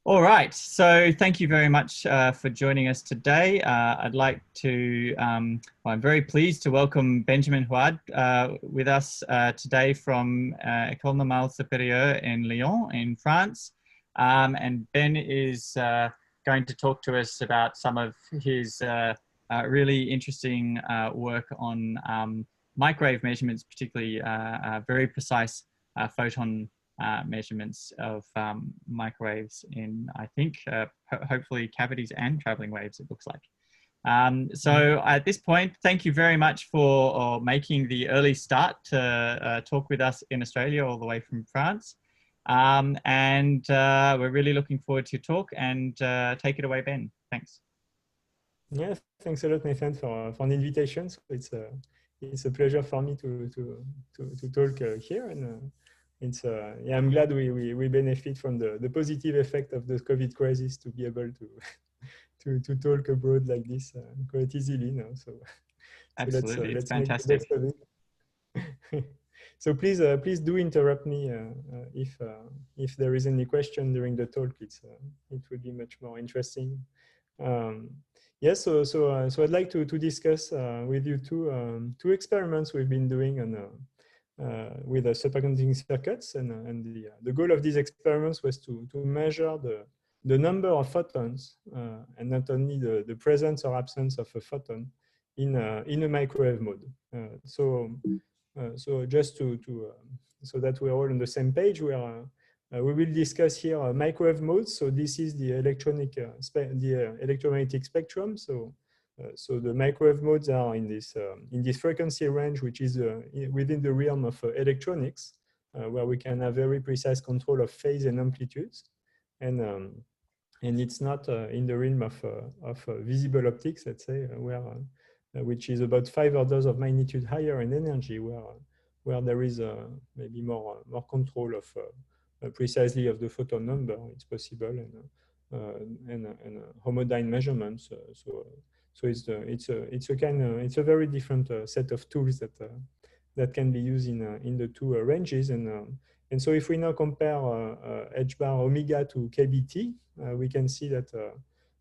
All right, so thank you very much for joining us today. I'd like to, well, I'm very pleased to welcome Benjamin Houard with us today from École Normale Supérieure in Lyon in France. And Ben is going to talk to us about some of his really interesting work on microwave measurements, particularly very precise photon measurements of microwaves in, I think, hopefully cavities and traveling waves, it looks like. So at this point, thank you very much for making the early start to talk with us in Australia all the way from France. We're really looking forward to your talk, and take it away, Ben. Thanks. Yeah, thanks a lot, Nathan, for the invitation. So it's a pleasure for me to talk here, and yeah, I'm glad we benefit from the positive effect of the COVID crisis to be able to talk abroad like this quite easily now. So Absolutely, let's it's fantastic. make the best of it. So please do interrupt me if there is any question during the talk. It would be much more interesting. Yes, so I'd like to discuss with you two experiments we've been doing on with superconducting circuits, and the goal of these experiments was to measure the number of photons and not only the presence or absence of a photon in a microwave mode. So just so that we're all on the same page, we will discuss here microwave modes. So this is the electromagnetic spectrum. So the microwave modes are in this frequency range, which is within the realm of electronics, where we can have very precise control of phase and amplitudes, and it's not in the realm of visible optics, let's say, which is about 5 orders of magnitude higher in energy, where there is maybe more control of precisely of the photon number. It's possible, and homodyne measurements. So it's a very different set of tools that can be used in the two ranges. And so if we now compare h bar omega to kBt, we can see that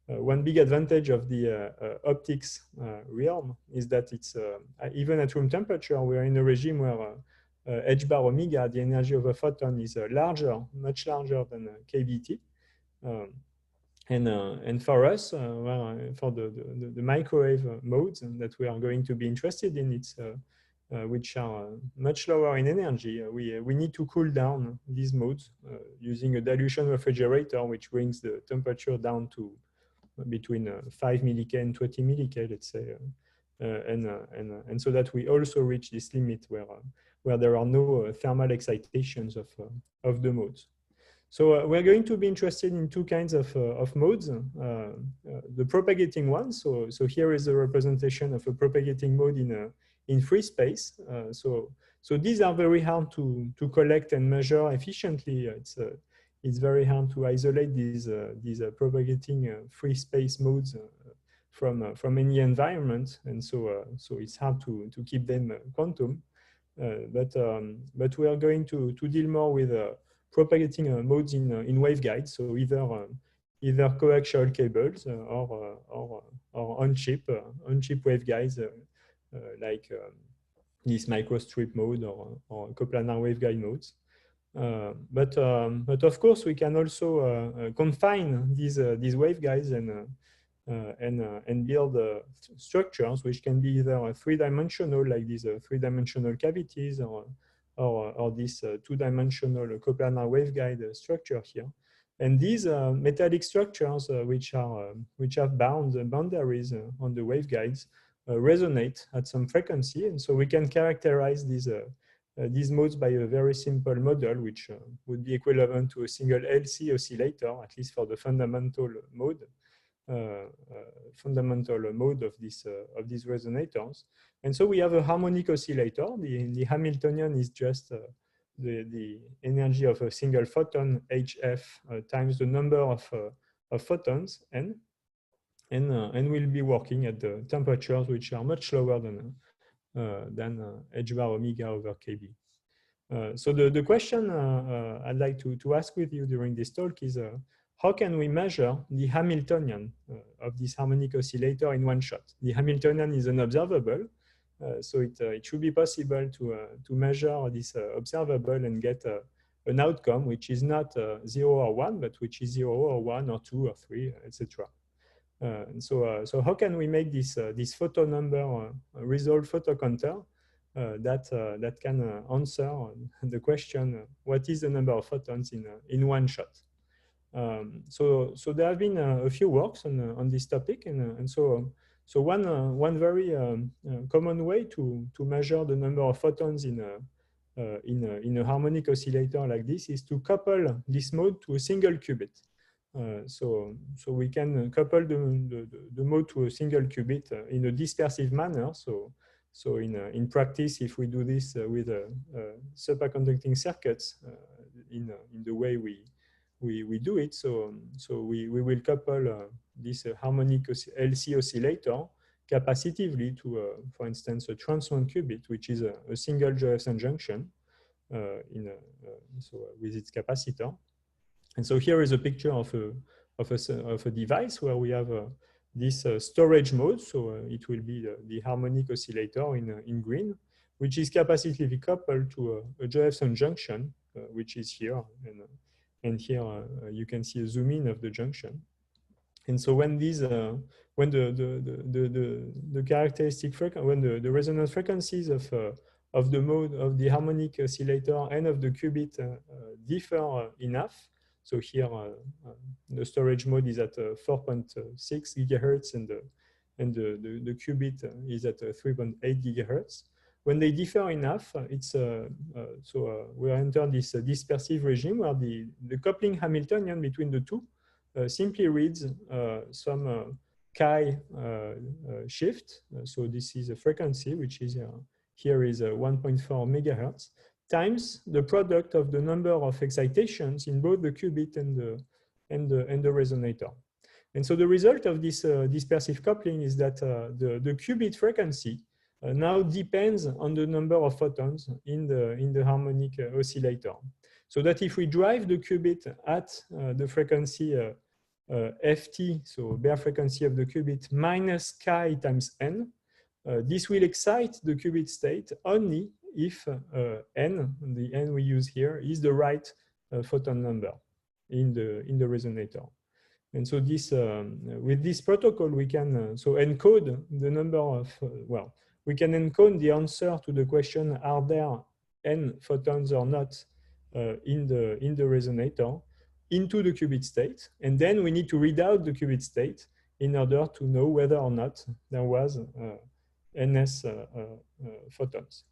one big advantage of the optics realm is that it's even at room temperature, we are in a regime where h bar omega, the energy of a photon, is much larger than kBt. And for us, well, for the microwave modes that we are going to be interested in, which are much lower in energy, we need to cool down these modes using a dilution refrigerator, which brings the temperature down to between 5 milliK and 20 milliK, let's say, and so that we also reach this limit where there are no thermal excitations of the modes. So we're going to be interested in two kinds of modes. The propagating one. So here is a representation of a propagating mode in free space. So these are very hard to collect and measure efficiently. It's very hard to isolate these propagating free space modes from any environment, and so it's hard to keep them quantum. But we are going to deal more with propagating modes in waveguides. So either coaxial cables or on-chip waveguides like this microstrip mode or coplanar waveguide modes. But of course, we can also confine these waveguides and build structures which can be either three-dimensional, like these three-dimensional cavities, or this two-dimensional coplanar waveguide structure here. And these metallic structures, which have boundaries on the waveguides, resonate at some frequency, and so we can characterize these modes by a very simple model, which would be equivalent to a single LC oscillator, at least for the fundamental mode of these resonators. And so we have a harmonic oscillator. The Hamiltonian is just the energy of a single photon, hf, times the number of photons, n, and we'll be working at the temperatures which are much lower than h bar omega over kb. So the question I'd like to ask with you during this talk is how can we measure the Hamiltonian of this harmonic oscillator in one shot? The Hamiltonian is an observable, so it should be possible to measure this observable and get an outcome which is not 0 or 1, but which is 0 or 1 or 2 or 3, etc. So how can we make this photo number resolve photo counter that can answer the question, what is the number of photons in one shot? So there have been a few works on this topic, and so one very common way to measure the number of photons in a harmonic oscillator like this is to couple this mode to a single qubit. So we can couple the mode to a single qubit in a dispersive manner. So in practice, if we do this with superconducting circuits in the way we do it, so we will couple this harmonic LC oscillator capacitively to, for instance, a trans-1 qubit, which is a single Josephson junction with its capacitor. And so here is a picture of a device where we have this storage mode. So it will be the harmonic oscillator in green, which is capacitively coupled to a Josephson junction, which is here. And here you can see a zoom in of the junction. And so when these, when the characteristic frequency, when the resonance frequencies of the mode of the harmonic oscillator and of the qubit differ enough. So here the storage mode is at 4.6 gigahertz and the qubit is at 3.8 gigahertz. When they differ enough, it's we enter this dispersive regime where the coupling Hamiltonian between the two simply reads some chi shift. So this is a frequency, which is here is 1.4 megahertz, times the product of the number of excitations in both the qubit and the resonator. And so the result of this dispersive coupling is that the qubit frequency now depends on the number of photons in the harmonic oscillator. So that if we drive the qubit at the frequency ft, so bare frequency of the qubit, minus chi times n, this will excite the qubit state only if n, the n we use here, is the right photon number in the resonator. And so this, with this protocol, we can so encode the number of, we can encode the answer to the question, are there n photons or not in the resonator, into the qubit state. And then we need to read out the qubit state in order to know whether or not there was ns photons.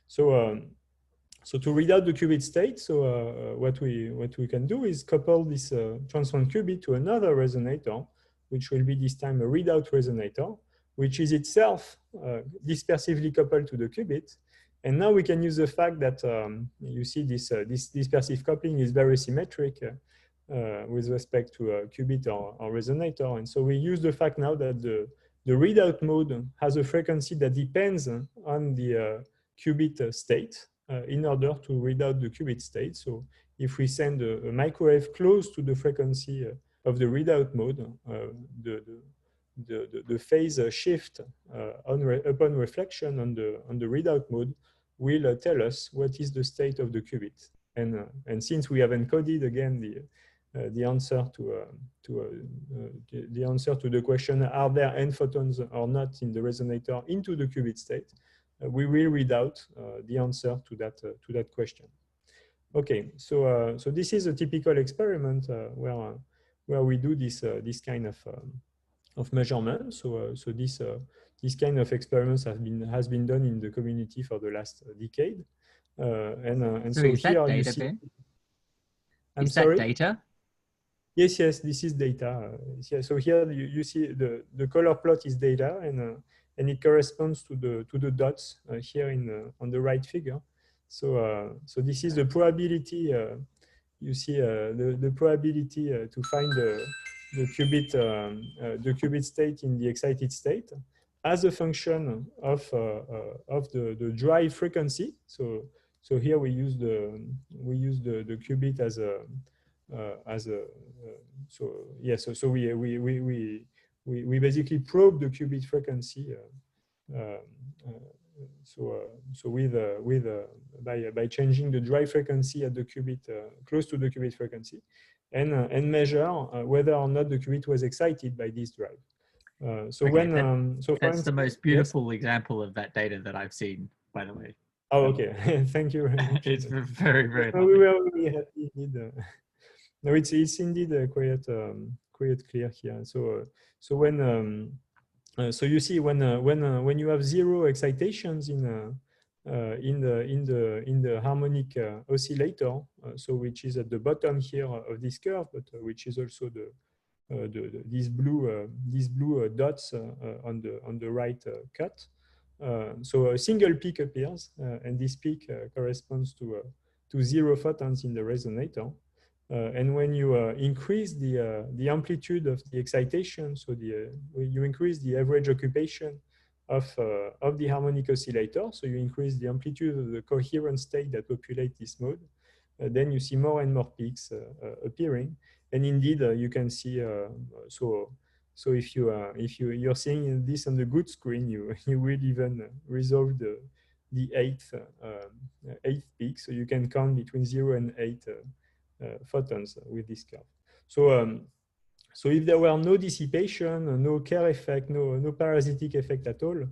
So, so to read out the qubit state, so what we can do is couple this trans-1 qubit to another resonator, which will be this time a readout resonator, which is itself dispersively coupled to the qubit. And now we can use the fact that you see this dispersive coupling is very symmetric with respect to a qubit or resonator. And so we use the fact now that the readout mode has a frequency that depends on the qubit state in order to read out the qubit state. So if we send a microwave close to the frequency of the readout mode, the phase shift upon reflection on the readout mode will tell us what is the state of the qubit. And since we have encoded again the answer to the question, are there n photons or not in the resonator, into the qubit state, we will read out the answer to that question. Okay, so so this is a typical experiment where we do this kind of measurement. So so this kind of experiments has been done in the community for the last decade. And so is here that you data, see. Ben? I'm is sorry? that data? Yes, this is data. Yeah, so here you see the color plot is data, and it corresponds to the dots here on the right figure. So so this is the probability. You see the probability to find the qubit state in the excited state as a function of the drive frequency. So here we use the qubit as as a so we basically probe the qubit frequency by changing the drive frequency at the qubit close to the qubit frequency, and measure whether or not the qubit was excited by this drive. So okay, when that's for instance, the most beautiful example of that data that I've seen, by the way. Oh, okay. Thank you very much. It's very, very no, lovely. we were really happy indeed. No, it's indeed quite clear here. So when so you see when you have zero excitations in the harmonic oscillator, so which is at the bottom here of this curve, but which is also these blue dots on the right cut. So a single peak appears, and this peak corresponds to 0 photons in the resonator. And when you increase the amplitude of the excitation, so you increase the average occupation of the harmonic oscillator, so you increase the amplitude of the coherent state that populate this mode, then you see more and more peaks appearing. And indeed, you can see so if you're seeing this on the good screen, you will even resolve the eighth peak, so you can count between 0 and 8 photons with this curve. So if there were no dissipation, no Kerr effect, no parasitic effect at all,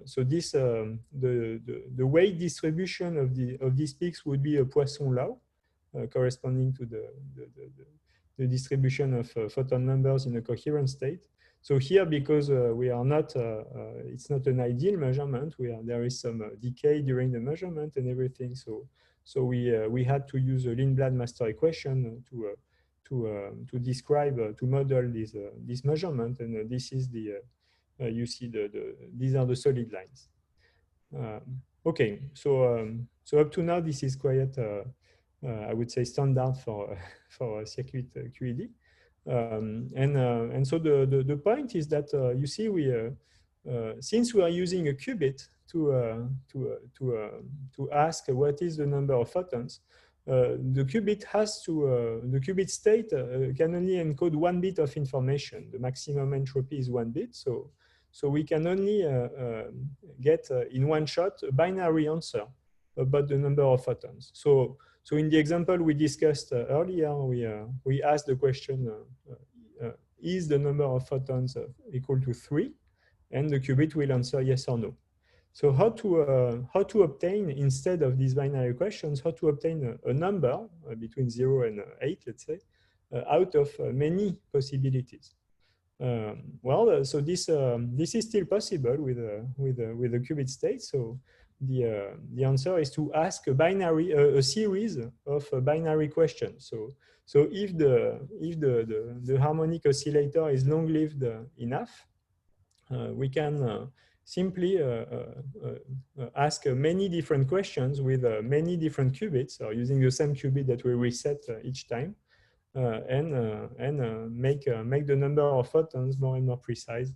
so this the weight distribution of these peaks would be a Poisson law, corresponding to the distribution of photon numbers in a coherent state. So here, because we are not, it's not an ideal measurement. There is some decay during the measurement and everything. So we had to use a Lindblad master equation to describe, to model this measurement, and this is the you see these are the solid lines. Okay, so up to now this is quite I would say standard for circuit QED, and so the point is that you see since we are using a qubit to ask what is the number of photons, the qubit state can only encode 1 bit of information. The maximum entropy is 1 bit, so we can only get in one shot a binary answer about the number of photons. So in the example we discussed earlier, we asked the question, is the number of photons equal to 3? And the qubit will answer yes or no. So how to obtain, instead of these binary questions, how to obtain a number between 0 and 8, let's say, out of many possibilities? So this is still possible with a qubit state. So the answer is to ask a series of binary questions. So if the harmonic oscillator is long-lived enough, we can simply ask many different questions with many different qubits, or using the same qubit that we reset each time, and make the number of photons more and more precise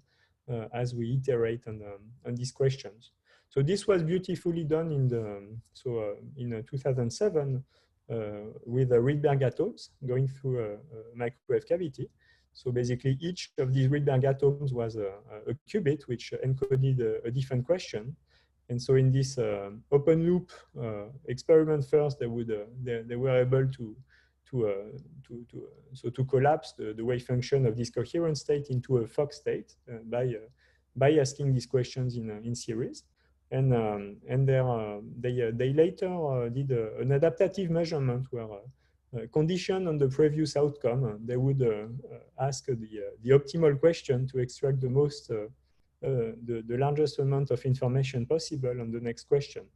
as we iterate on these questions. So this was beautifully done in 2007 with Rydberg atoms going through a microwave cavity. So basically, each of these Rydberg atoms was a qubit which encoded a different question. And so in this open loop experiment first, they were able to collapse the wave function of this coherent state into a Fock state by asking these questions in series. And they later did an adaptative measurement where conditioned on the previous outcome, they would ask the optimal question to extract the most, the largest amount of information possible on the next question.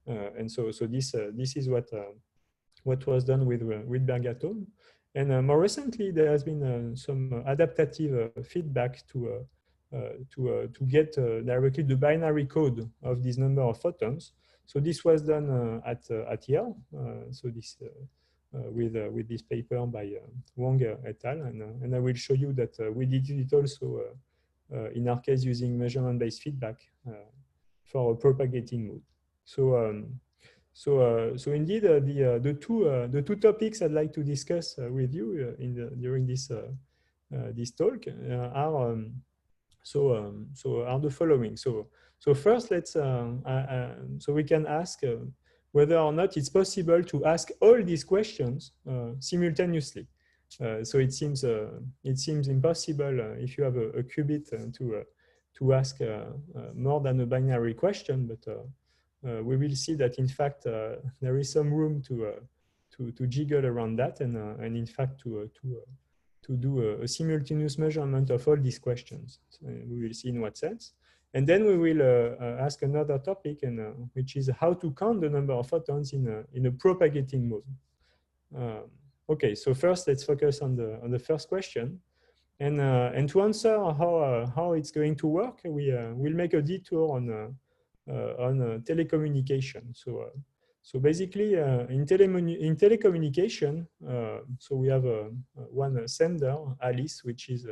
And so this is what was done with Rydberg atom. And more recently, there has been some adaptative feedback to get directly the binary code of this number of photons. So this was done at Yale. So this with this paper by Wang et al. And I will show you that we did it also in our case using measurement-based feedback for a propagating mode. So indeed, the two topics I'd like to discuss with you during this this talk are are the following. So first, let's so we can ask whether or not it's possible to ask all these questions simultaneously. So it seems impossible if you have a qubit to ask more than a binary question, but we will see that in fact there is some room to jiggle around that, and in fact to do a simultaneous measurement of all these questions. So we will see in what sense. And then we will ask another topic, which is how to count the number of photons in a propagating mode. Okay, so first let's focus on the first question. And to answer how it's going to work, we'll make a detour on telecommunication. So basically, in telecommunication, so we have one sender, Alice, which is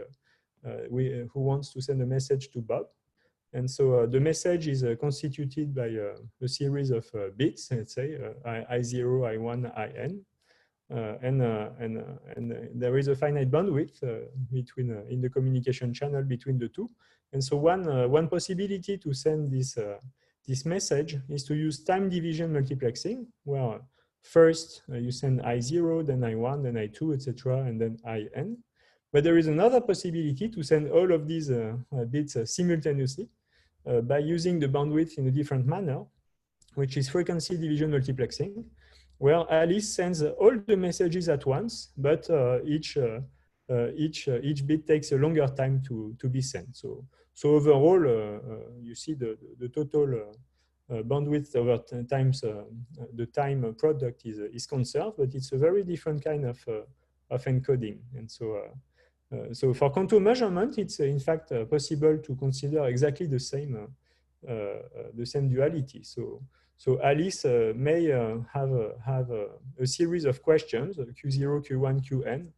who wants to send a message to Bob. And so the message is constituted by a series of bits, let's say I0, I1, IN. And there is a finite bandwidth between in the communication channel between the two. And so one possibility to send this message is to use time division multiplexing, where first you send I0, then I1, then I2, etc., and then IN. But there is another possibility to send all of these bits simultaneously by using the bandwidth in a different manner, which is frequency division multiplexing, where Alice sends all the messages at once, but each bit takes a longer time to be sent. So overall, you see the total bandwidth over times the time product is conserved, but it's a very different kind of encoding. And so for quantum measurement, it's in fact possible to consider exactly the same duality. So Alice may have a series of questions, Q0, Q1, Qn,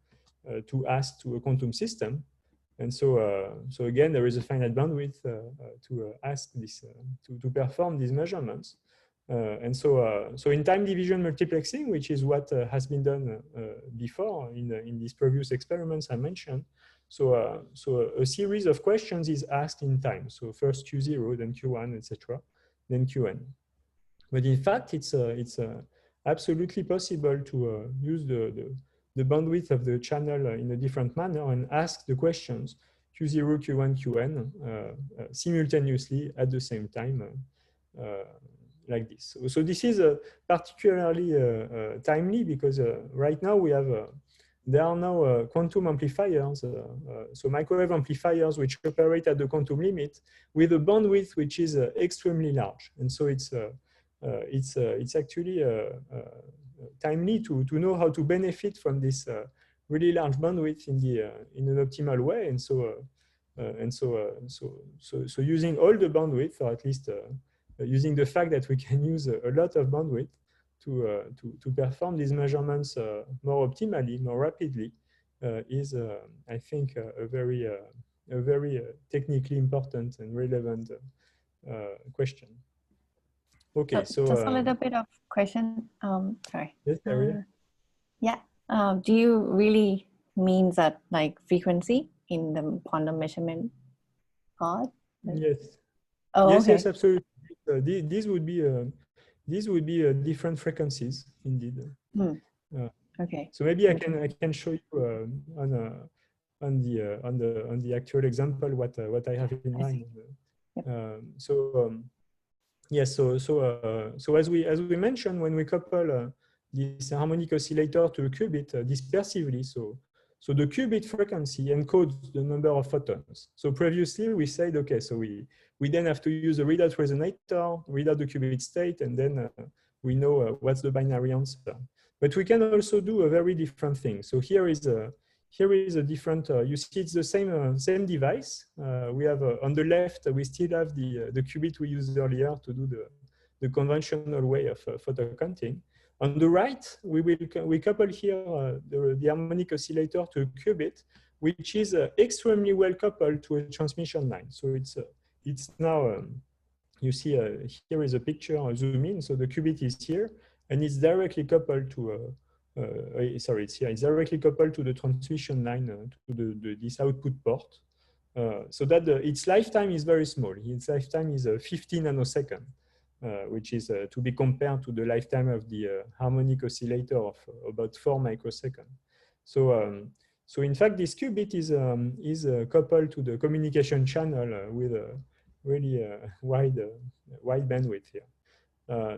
to ask to a quantum system. And so again, there is a finite bandwidth to ask this, to perform these measurements. And so in time division multiplexing, which is what has been done before in these previous experiments I mentioned, so a series of questions is asked in time. So first Q0, then Q1, etc., then Qn. But in fact, it's absolutely possible to use the bandwidth of the channel in a different manner and ask the questions Q0, Q1, Qn simultaneously at the same time, like this. So this is particularly timely because right now we have there are now quantum amplifiers, so microwave amplifiers which operate at the quantum limit with a bandwidth which is extremely large, and so it's actually timely to know how to benefit from this really large bandwidth in an optimal way, and so using all the bandwidth, or at least using the fact that we can use a lot of bandwidth to perform these measurements more optimally, more rapidly, is I think a very technically important and relevant question. Okay, so just a little bit of question. Sorry. Yes, Ariel. Yeah. Do you really mean that like frequency in the quantum measurement part? Yes. Oh, yes, okay. yes, absolutely. These would be different frequencies, indeed. Okay. So maybe I can show you on the actual example what I have in mind. Yes, so as we mentioned, when we couple this harmonic oscillator to a qubit dispersively, so the qubit frequency encodes the number of photons. So previously we said, okay, so we then have to use a readout resonator, read out the qubit state, and then we know what's the binary answer. But we can also do a very different thing. So here is a different, you see it's the same device. We have on the left, we still have the qubit we used earlier to do the conventional way of photon counting. On the right, we couple here the harmonic oscillator to a qubit, which is extremely well coupled to a transmission line. So it's now you see here is a picture, zoom in. So the qubit is here, and it's directly coupled to, sorry, it's here. It's directly coupled to the transmission line, to this output port. So that its lifetime is very small. Its lifetime is 50 nanosecond, which is to be compared to the lifetime of the harmonic oscillator of about 4 microseconds. So, so in fact, this qubit is coupled to the communication channel with a really wide bandwidth here.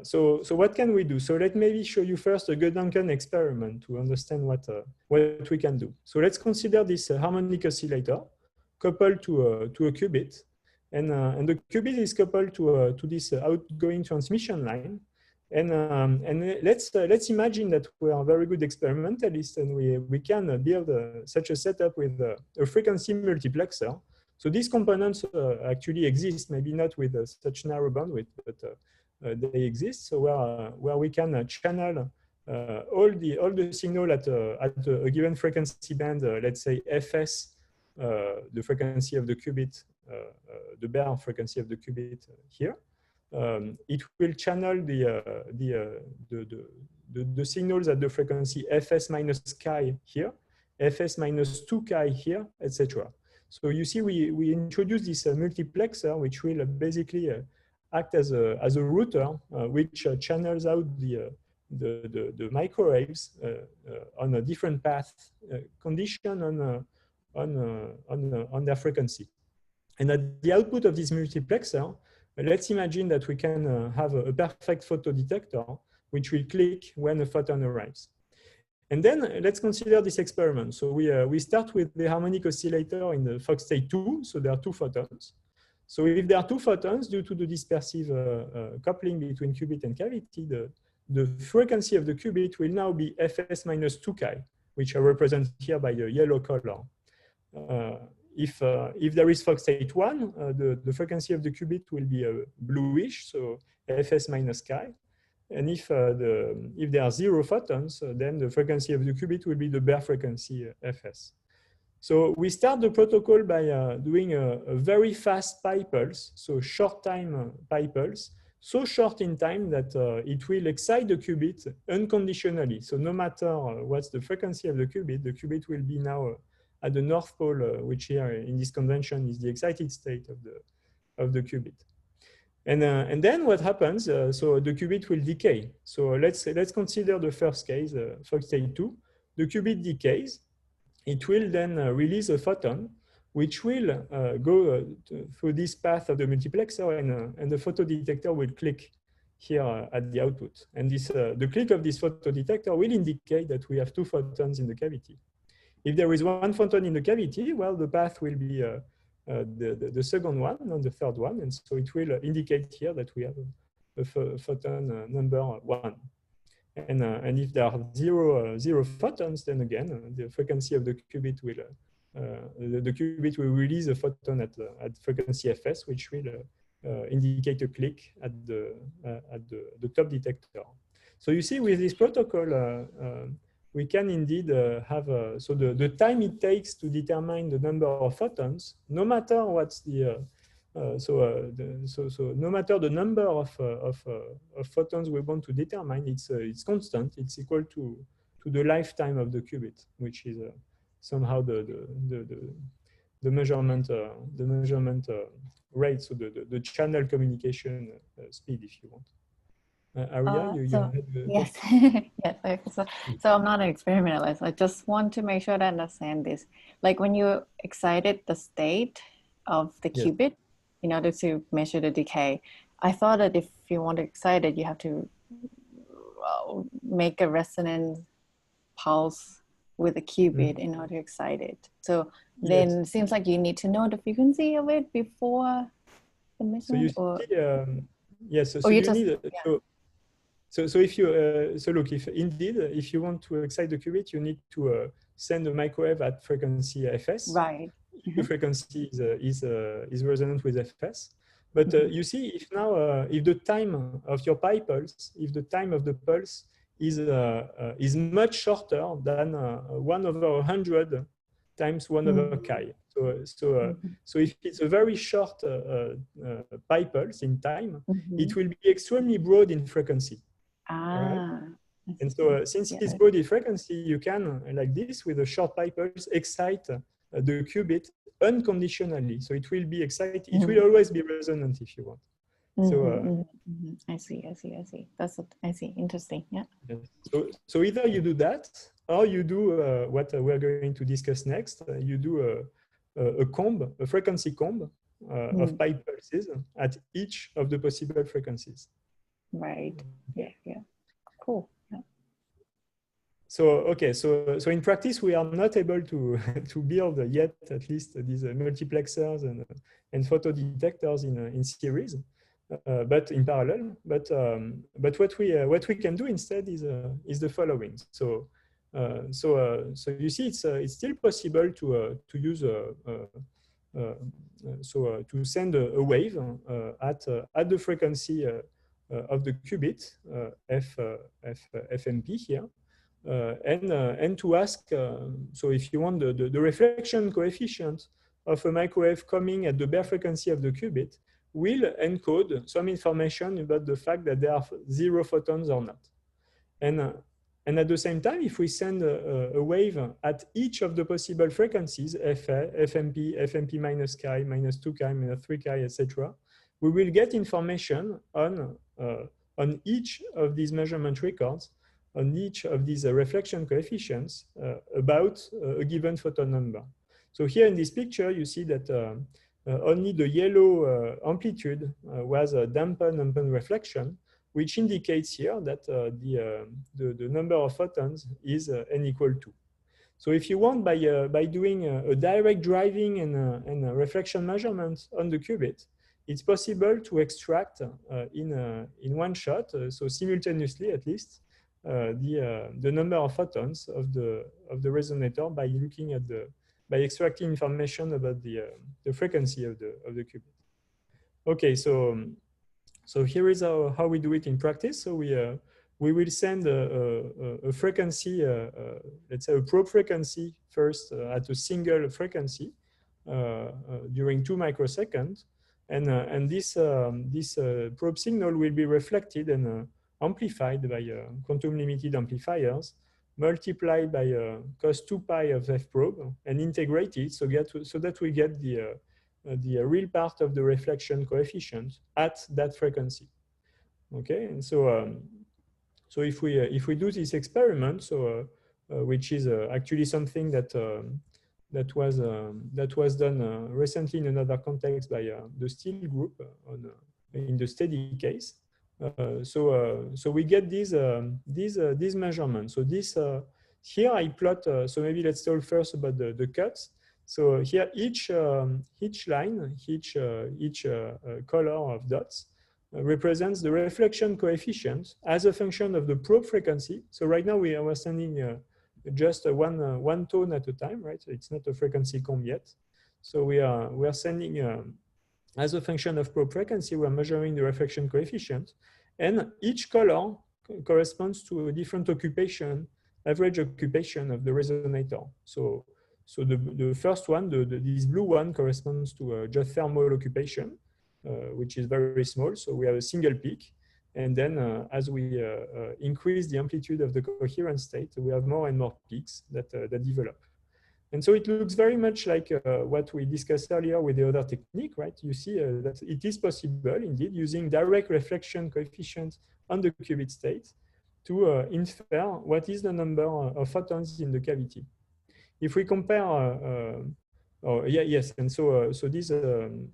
So what can we do? So let maybe show you first a Gedanken experiment to understand what we can do. So let's consider this harmonic oscillator coupled to a qubit, and the qubit is coupled to this outgoing transmission line. And let's imagine that we are very good experimentalists, and we can build such a setup with a frequency multiplexer. So these components actually exist, maybe not with such narrow bandwidth, but they exist. So where we can channel all the signal at a given frequency band, let's say Fs, the frequency of the qubit, the bare frequency of the qubit here. It will channel the signals at the frequency Fs minus chi here, Fs minus 2 chi here, etc. So you see, we introduce this multiplexer, which will basically act as a router, which channels out the microwaves on a different path, condition on their frequency. And at the output of this multiplexer, let's imagine that we can have a perfect photodetector, which will click when a photon arrives. And then let's consider this experiment. So we start with the harmonic oscillator in the Fock state 2. So there are 2 photons. So if there are 2 photons, due to the dispersive coupling between qubit and cavity, the frequency of the qubit will now be Fs minus 2 chi, which are represented here by the yellow color. If there is Fock state 1, the frequency of the qubit will be bluish, so Fs minus chi. And if there are 0 photons, then the frequency of the qubit will be the bare frequency Fs. So we start the protocol by doing a very fast pi pulse, so short time pi pulse, so short in time that it will excite the qubit unconditionally. So no matter what's the frequency of the qubit will be now at the North Pole, which here in this convention is the excited state of the qubit. And then what happens? So the qubit will decay. So let's consider the first case, Fock state 2. The qubit decays. It will then release a photon, which will go through this path of the multiplexer, and the photodetector will click here at the output. And this the click of this photodetector will indicate that we have 2 photons in the cavity. If there is 1 photon in the cavity, well, the path will be the second one, not the third one. And so it will indicate here that we have a photon number 1. And if there are zero photons, then again, the frequency of the qubit will, the qubit will release a photon at frequency Fs, which will indicate a click at the top detector. So you see, with this protocol, we can indeed have, so the time it takes to determine the number of photons, no matter what's the, so no matter the number of photons we want to determine, it's constant. It's equal to the lifetime of the qubit, which is somehow the measurement rate, so the channel communication speed, if you want. Aria, yes, yes. So I'm not an experimentalist. I just want to make sure to understand this. Like when you excited the state of the qubit in order to measure the decay, I thought that if you want to excite it, you have to make a resonance pulse with a qubit in order to excite it. So then it seems like you need to know the frequency of it before the measurement. So you see, So if you so look, if you want to excite the qubit, you need to send a microwave at frequency Fs. Right. The frequency is resonant with Fs. But you see, if now if the time of your pi pulse, if the time of the pulse is much shorter than 1/100 times 1 over chi. So if it's a very short pi pulse in time, it will be extremely broad in frequency. Right? And so since it is broad in frequency, you can, like this, with a short pi pulse, excite the qubit unconditionally. So it will be excited. It will always be resonant if you want. So I see. That's what I see. Interesting. Yeah. So either you do that, or you do what we're going to discuss next. You do a frequency comb of pi pulses at each of the possible frequencies. Right. Yeah. Cool. Yeah. So okay. So in practice, we are not able to to build yet, at least, these multiplexers and photodetectors in series. But in parallel, but what we can do instead is the following. So you see, it's still possible to use to send a wave at the frequency of the qubit FMP here, and to ask. So if you want the reflection coefficient of a microwave coming at the bare frequency of the qubit, will encode some information about the fact that there are 0 photons or not. And at the same time, if we send a wave at each of the possible frequencies, FA, FMP, FMP minus chi, minus 2 chi, minus 3 chi, etc., we will get information on each of these measurement records, on each of these reflection coefficients about a given photon number. So here in this picture, you see that only the yellow amplitude was a dampened reflection, which indicates here that the number of photons is n equal 2. So if you want, by doing a direct driving and a reflection measurement on the qubit, it's possible to extract in one shot, so simultaneously at least, the number of photons of the resonator by extracting information about the frequency of the qubit. Okay, so here is how we do it in practice. So we will send a frequency, let's say a probe frequency first at a single frequency during 2 microseconds, and this probe signal will be reflected and amplified by quantum limited amplifiers, multiplied by cos 2 pi of f probe, and integrated so that we get the real part of the reflection coefficient at that frequency. Okay, and so if we do this experiment, which is actually something that was done recently in another context by the Steele group in the steady case. So we get these measurements. So here I plot. So maybe let's talk first about the cuts. So here each line, each color of dots represents the reflection coefficient as a function of the probe frequency. So right now we are sending just one tone at a time, right? So it's not a frequency comb yet. So we are sending as a function of probe frequency, we're measuring the reflection coefficient, and each color corresponds to a different occupation, average occupation of the resonator. So the first one, this blue one, corresponds to just thermal occupation, which is very small. So we have a single peak. And then as we increase the amplitude of the coherent state, we have more and more peaks that develop. And so it looks very much like what we discussed earlier with the other technique, right? You see that it is possible, indeed, using direct reflection coefficient on the qubit state to infer what is the number of photons in the cavity. If we compare, and so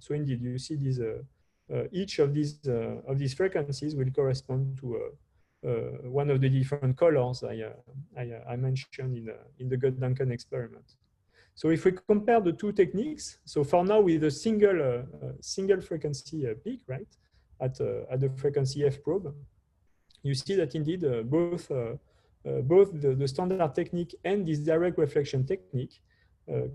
indeed, you see these each of these frequencies will correspond to one of the different colors I mentioned in the Gutt-Duncan experiment. So if we compare the two techniques, so for now with a single frequency peak, right, at the frequency f probe, you see that indeed both the standard technique and this direct reflection technique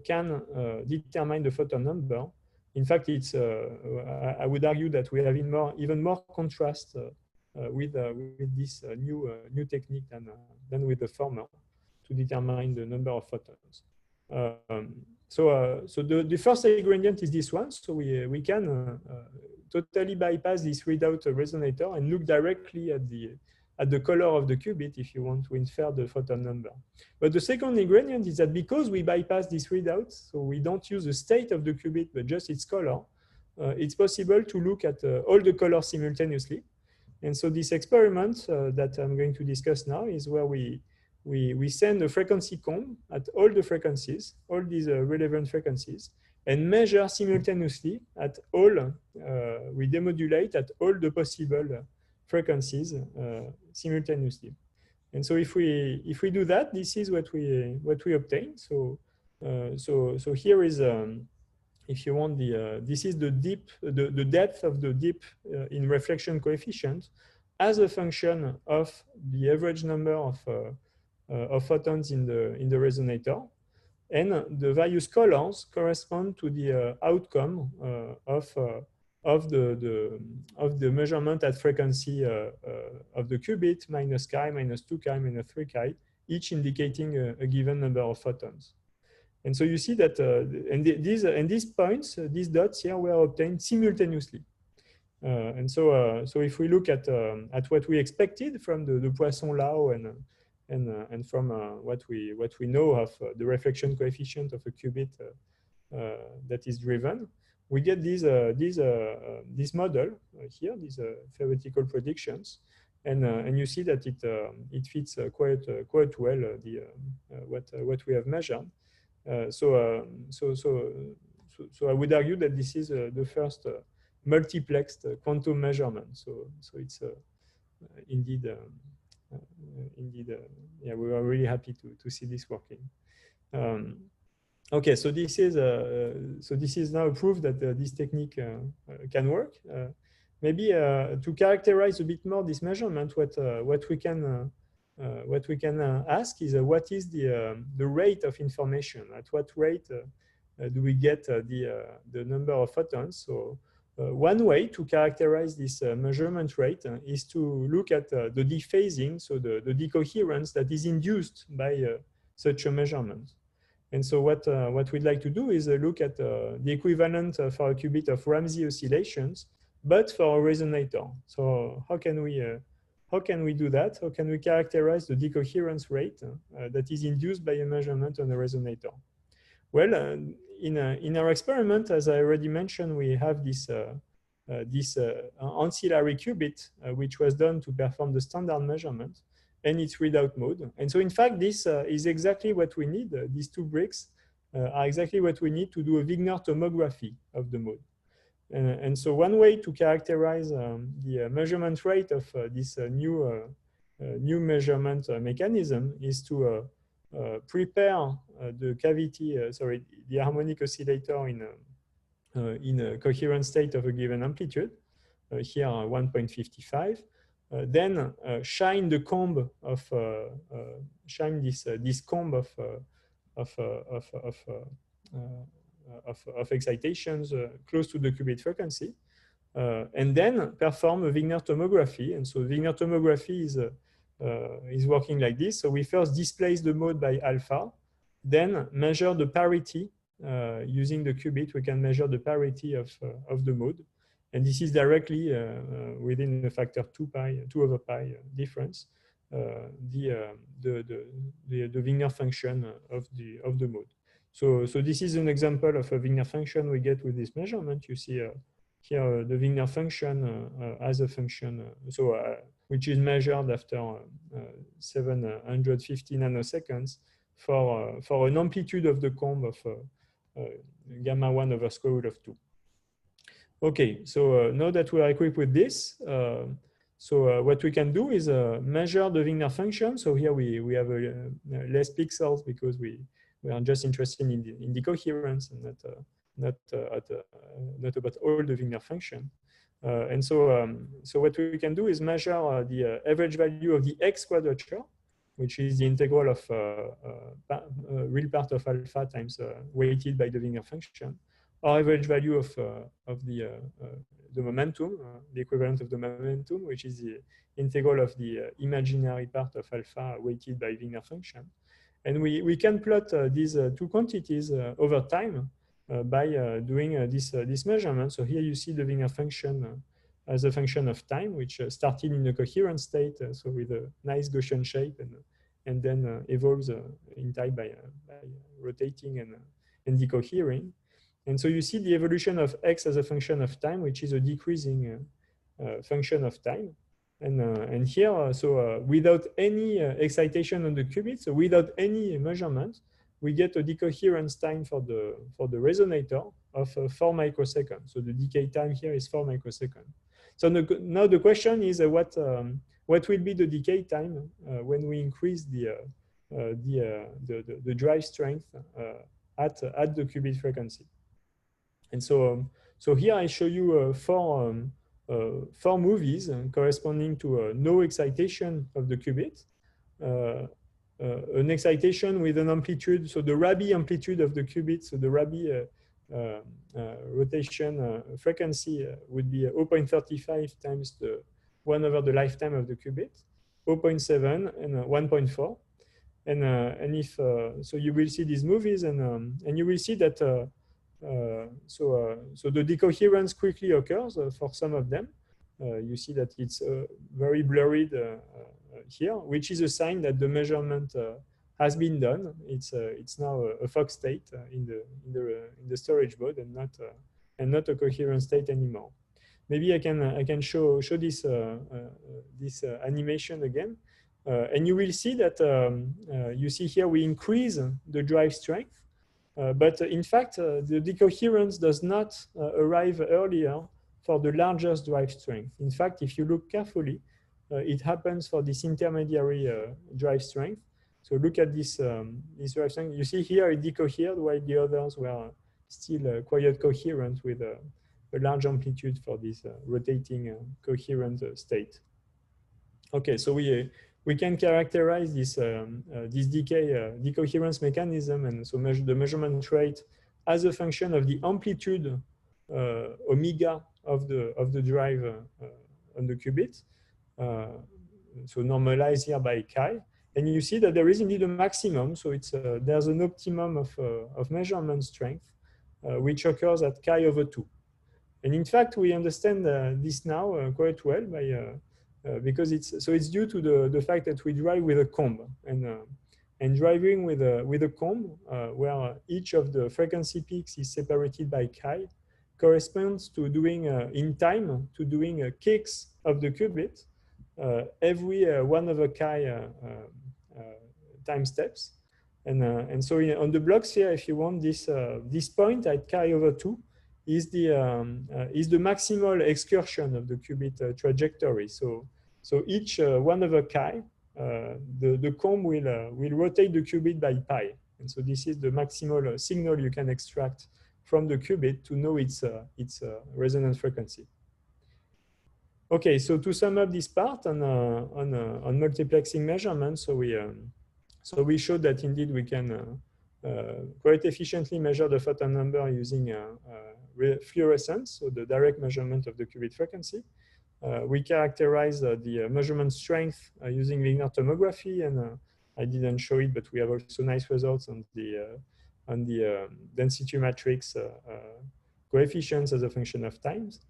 can determine the photon number. In fact, it's I would argue that we have even more contrast with this new technique than with the former to determine the number of photons. So the first ingredient is this one. So we can totally bypass this readout resonator and look directly at the color of the qubit if you want to infer the photon number. But the second ingredient is that because we bypass this readout, so we don't use the state of the qubit, but just its color, it's possible to look at all the colors simultaneously. And so this experiment that I'm going to discuss now is where we send a frequency comb at all the frequencies, all these relevant frequencies, and measure simultaneously at all, we demodulate at all the possible frequencies simultaneously. And so if we do that, this is what we obtain. So here is, if you want, this is the depth of the dip in reflection coefficient as a function of the average number of photons in the resonator, and the various colors correspond to the outcome of the measurement at frequency of the qubit, minus chi, minus 2 chi, minus 3 chi, each indicating a given number of photons. And so you see that, and these points, these dots here, were obtained simultaneously. And so if we look at what we expected from the Poisson law and from what we know of the reflection coefficient of a qubit that is driven, we get this model here, these theoretical predictions, and you see that it fits quite well what we have measured. So I would argue that this is the first multiplexed quantum measurement. So it's indeed, yeah, we are really happy to see this working. Okay, so this is now proof that this technique can work. Maybe to characterize a bit more this measurement, what we can ask is what is the rate of information? At what rate do we get the number of photons? So one way to characterize this measurement rate is to look at the dephasing, so the decoherence that is induced by such a measurement. And so what we'd like to do is look at the equivalent for a qubit of Ramsey oscillations, but for a resonator. So how can we do that? How can we characterize the decoherence rate that is induced by a measurement on a resonator? Well, in our experiment, as I already mentioned, we have this ancillary qubit, which was done to perform the standard measurement, and its readout mode. And so in fact, this is exactly what we need. These two bricks are exactly what we need to do a Wigner tomography of the mode. And so one way to characterize the measurement rate of this new measurement mechanism is to prepare the cavity, the harmonic oscillator in a coherent state of a given amplitude, here 1.55. Then shine the comb of shine this comb of excitations close to the qubit frequency, and then perform a Wigner tomography. And so Wigner tomography is working like this. So we first displace the mode by alpha, then measure the parity using the qubit. We can measure the parity of the mode. And this is directly within the factor 2 over pi difference, the Wigner function of the mode. So this is an example of a Wigner function we get with this measurement. You see here the Wigner function as a function, which is measured after 750 nanoseconds for an amplitude of the comb of gamma 1 over square root of 2. Okay, so now that we are equipped with this, what we can do is measure the Wigner function. So here we have less pixels because we are just interested in the coherence and not about all the Wigner function. And so what we can do is measure the average value of the X quadrature, which is the integral of real part of alpha times weighted by the Wigner function, or average value of the momentum, the equivalent of the momentum, which is the integral of the imaginary part of alpha weighted by Wigner function. And we can plot these two quantities over time by doing this measurement. So here you see the Wigner function as a function of time, which started in a coherent state, so with a nice Gaussian shape, and then evolves in time by rotating and decohering. And so you see the evolution of x as a function of time, which is a decreasing function of time. And here, without any excitation on the qubit, so without any measurement, we get a decoherence time for the resonator of 4 microseconds. So the decay time here is 4 microseconds. So now the question is what will be the decay time when we increase the drive strength at the qubit frequency? And so here I show you four movies corresponding to no excitation of the qubit, an excitation with an amplitude, so the Rabi amplitude of the qubit, so the Rabi rotation frequency would be 0.35 times the 1 over the lifetime of the qubit, 0.7 and 1.4. And if so, you will see these movies, and you will see that so the decoherence quickly occurs for some of them. You see that it's very blurred here, which is a sign that the measurement has been done. It's now a Fock state in the storage mode, and not a coherent state anymore. Maybe I can show this this animation again, and you will see that you see here we increase the drive strength, but in fact the decoherence does not arrive earlier for the largest drive strength. In fact, if you look carefully, it happens for this intermediary drive strength. So look at this drive strength. You see here it decohered while the others were still quite coherent with a large amplitude for this rotating coherent state. Okay, so we can characterize this this decoherence mechanism, and so measure the measurement rate as a function of the amplitude omega of the drive on the qubit. So normalized here by chi, and you see that there is indeed a maximum. So it's there's an optimum of measurement strength which occurs at chi over 2. And in fact, we understand this now quite well by because it's due to the fact that we drive with a comb, and driving with a comb where each of the frequency peaks is separated by chi corresponds to doing in time to doing kicks of the qubit every 1 over chi time steps, and so on the blocks here, if you want, this point at chi over 2 is the maximal excursion of the qubit trajectory. So each 1 over chi, the comb will rotate the qubit by pi, and so this is the maximal signal you can extract from the qubit to know its resonance frequency. Okay, so to sum up this part on multiplexing measurements, so we showed that indeed we can quite efficiently measure the photon number using fluorescence, so the direct measurement of the qubit frequency. We characterize the measurement strength using Wigner tomography, and I didn't show it, but we have also nice results on the density matrix coefficients as a function of times.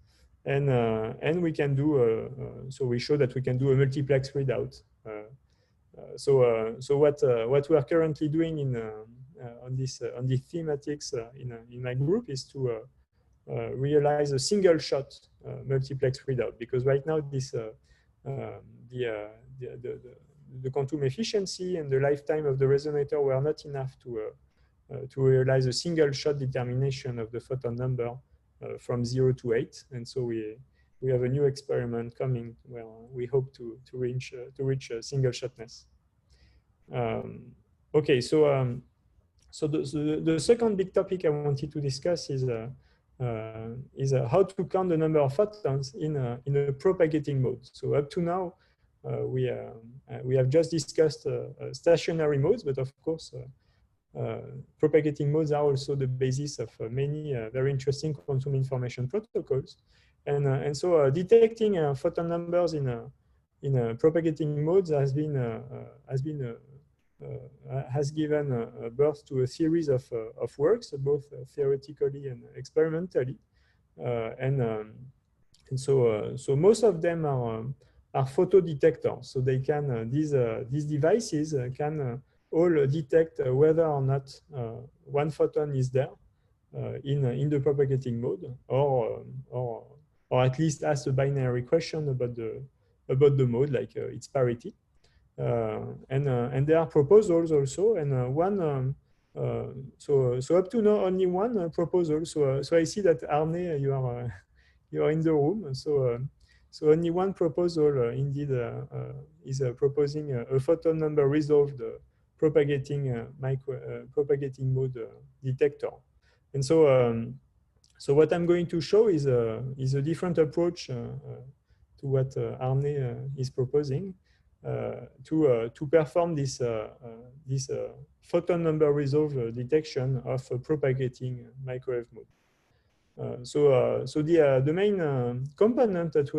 And we can do, so we show that we can do a multiplex readout. So what we are currently doing on these thematics in my group is to realize a single shot multiplex readout, because right now this the quantum efficiency and the lifetime of the resonator were not enough to realize a single shot determination of the photon number from 0 to 8, and so we have a new experiment coming where we hope to reach single shotness. Okay, so the second big topic I wanted to discuss is how to count the number of photons in a propagating mode. So up to now, we have just discussed stationary modes, but of course, propagating modes are also the basis of many very interesting quantum information protocols, and so detecting photon numbers in propagating modes has been has given birth to a series of works, both theoretically and experimentally, and so most of them are photo detectors. So they can these devices can all detect whether or not one photon is there in the propagating mode, or at least ask a binary question about the mode, like its parity. And there are proposals also, and so up to now only one proposal. So I see that Arne, you are in the room. So only one proposal indeed is proposing a photon number resolved propagating propagating mode detector. And so what I'm going to show is a different approach to what Arne is proposing to perform this photon number resolve detection of propagating microwave mode. So the main component that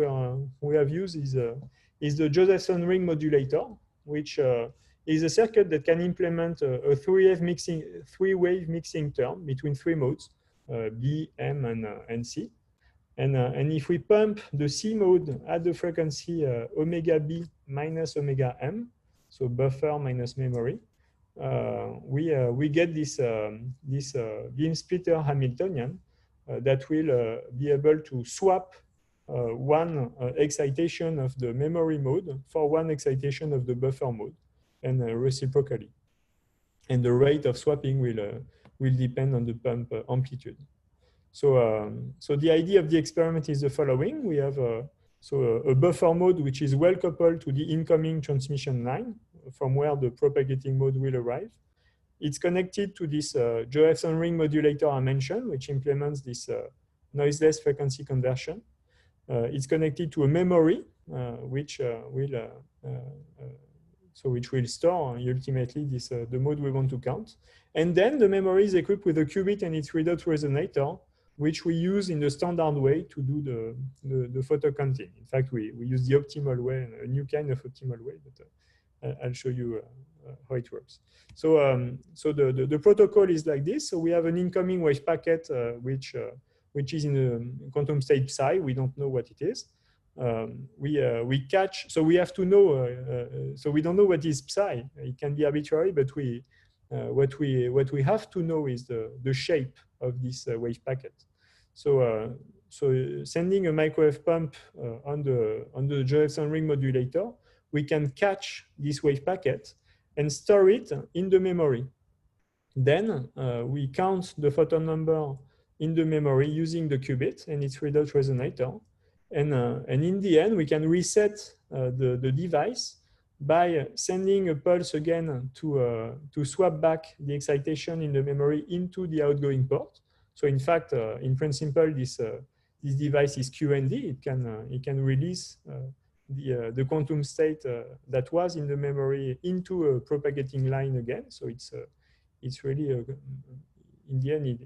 we have used is the Josephson ring modulator, which is a circuit that can implement a three-wave mixing term between three modes, B, M, and C. And if we pump the C mode at the frequency omega B minus omega M, so buffer minus memory, we get this beam splitter Hamiltonian that will be able to swap one excitation of the memory mode for one excitation of the buffer mode, and reciprocally. And the rate of swapping will depend on the pump amplitude. So the idea of the experiment is the following. We have a buffer mode which is well coupled to the incoming transmission line from where the propagating mode will arrive. It's connected to this Josephson ring modulator I mentioned, which implements this noiseless frequency conversion. It's connected to a memory which will store ultimately the mode we want to count. And then the memory is equipped with a qubit and its readout resonator, which we use in the standard way to do the photo counting. In fact, we use the optimal way, a new kind of optimal way, but I'll show you how it works. So the protocol is like this. So we have an incoming wave packet, which is in the quantum state psi. We don't know what it is. We catch, so we have to know, so we don't know what is psi. It can be arbitrary, but what we have to know is the shape of this wave packet. So sending a microwave pump on the Josephson ring modulator, we can catch this wave packet and store it in the memory. Then we count the photon number in the memory using the qubit and its readout resonator. And in the end, we can reset the device by sending a pulse again to swap back the excitation in the memory into the outgoing port. So in fact, in principle, this device is QND. It can release the quantum state that was in the memory into a propagating line again. So it's really in the end,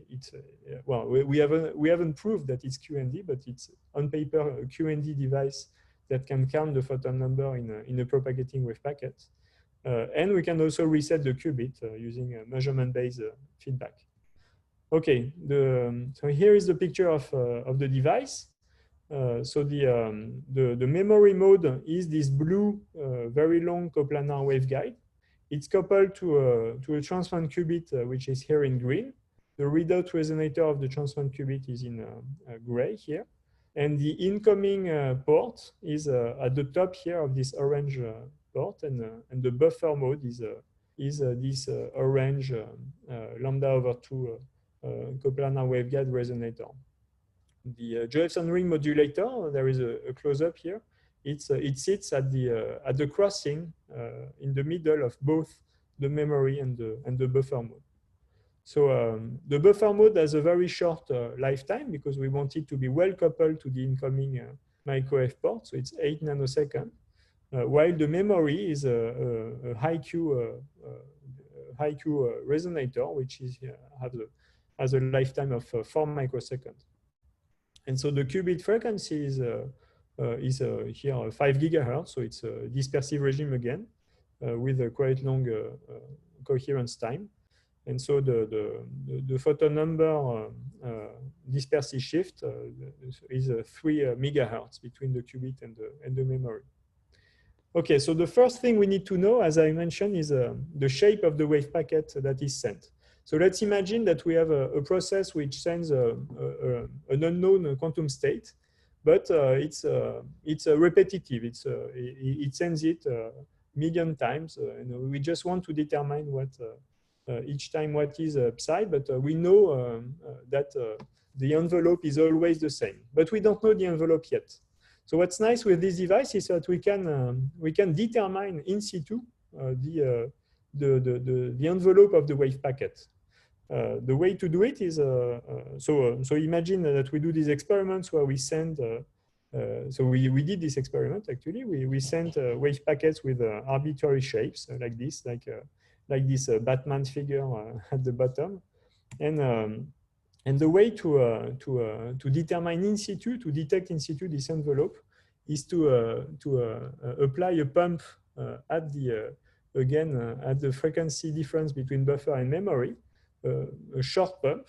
well, we haven't proved that it's QND, but it's on paper a QND device that can count the photon number in a propagating wave packet. And we can also reset the qubit using a measurement-based feedback. Okay, so here is the picture of the device. So the memory mode is this blue, very long coplanar waveguide. It's coupled to a transfer qubit, which is here in green. The readout resonator of the transfer qubit is in gray here. And the incoming port is at the top here of this orange port, and the buffer mode is this orange lambda over 2 coplanar waveguide resonator. The Josephson ring modulator, there is a close-up here. It sits at the crossing in the middle of both the memory and the buffer mode. So the buffer mode has a very short lifetime because we want it to be well coupled to the incoming microwave port. So it's 8 nanoseconds, while the memory is a high Q resonator, which has a lifetime of 4 microseconds. And so the qubit frequency is here 5 gigahertz. So it's a dispersive regime again. with a quite long coherence time. And so the photon number dispersive shift is 3 megahertz between the qubit and the memory. Okay, so the first thing we need to know, as I mentioned, is the shape of the wave packet that is sent. So let's imagine that we have a process which sends an unknown quantum state, but it's repetitive. It sends it million times, and we just want to determine what each time what is psi, but we know that the envelope is always the same, but we don't know the envelope yet. So what's nice with this device is that we can determine in situ the envelope of the wave packet. The way to do it is so imagine that we do these experiments where we send. So we did this experiment actually. We sent wave packets with arbitrary shapes like this, like this Batman figure at the bottom, and the way to determine in situ, to detect in situ this envelope, is to apply a pump at the at the frequency difference between buffer and memory, a short pump,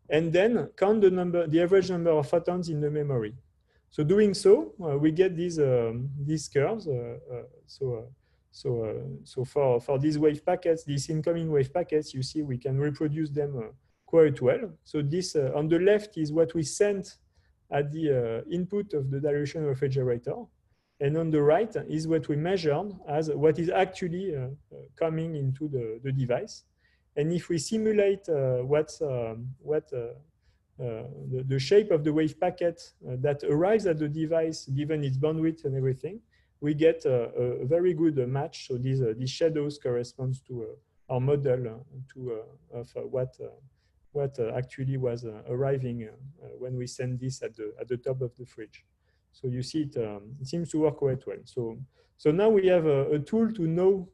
and then count the average number of photons in the memory. So doing so, we get these curves. So for these wave packets, these incoming wave packets, you see we can reproduce them quite well. So this on the left is what we sent at the input of the dilution refrigerator. And on the right is what we measured as what is actually coming into the device. And if we simulate the shape of the wave packet that arrives at the device, given its bandwidth and everything, we get a very good match. So these shadows corresponds to our model of what actually was arriving when we send this at the top of the fridge. So you see it seems to work quite well. So now we have a tool to know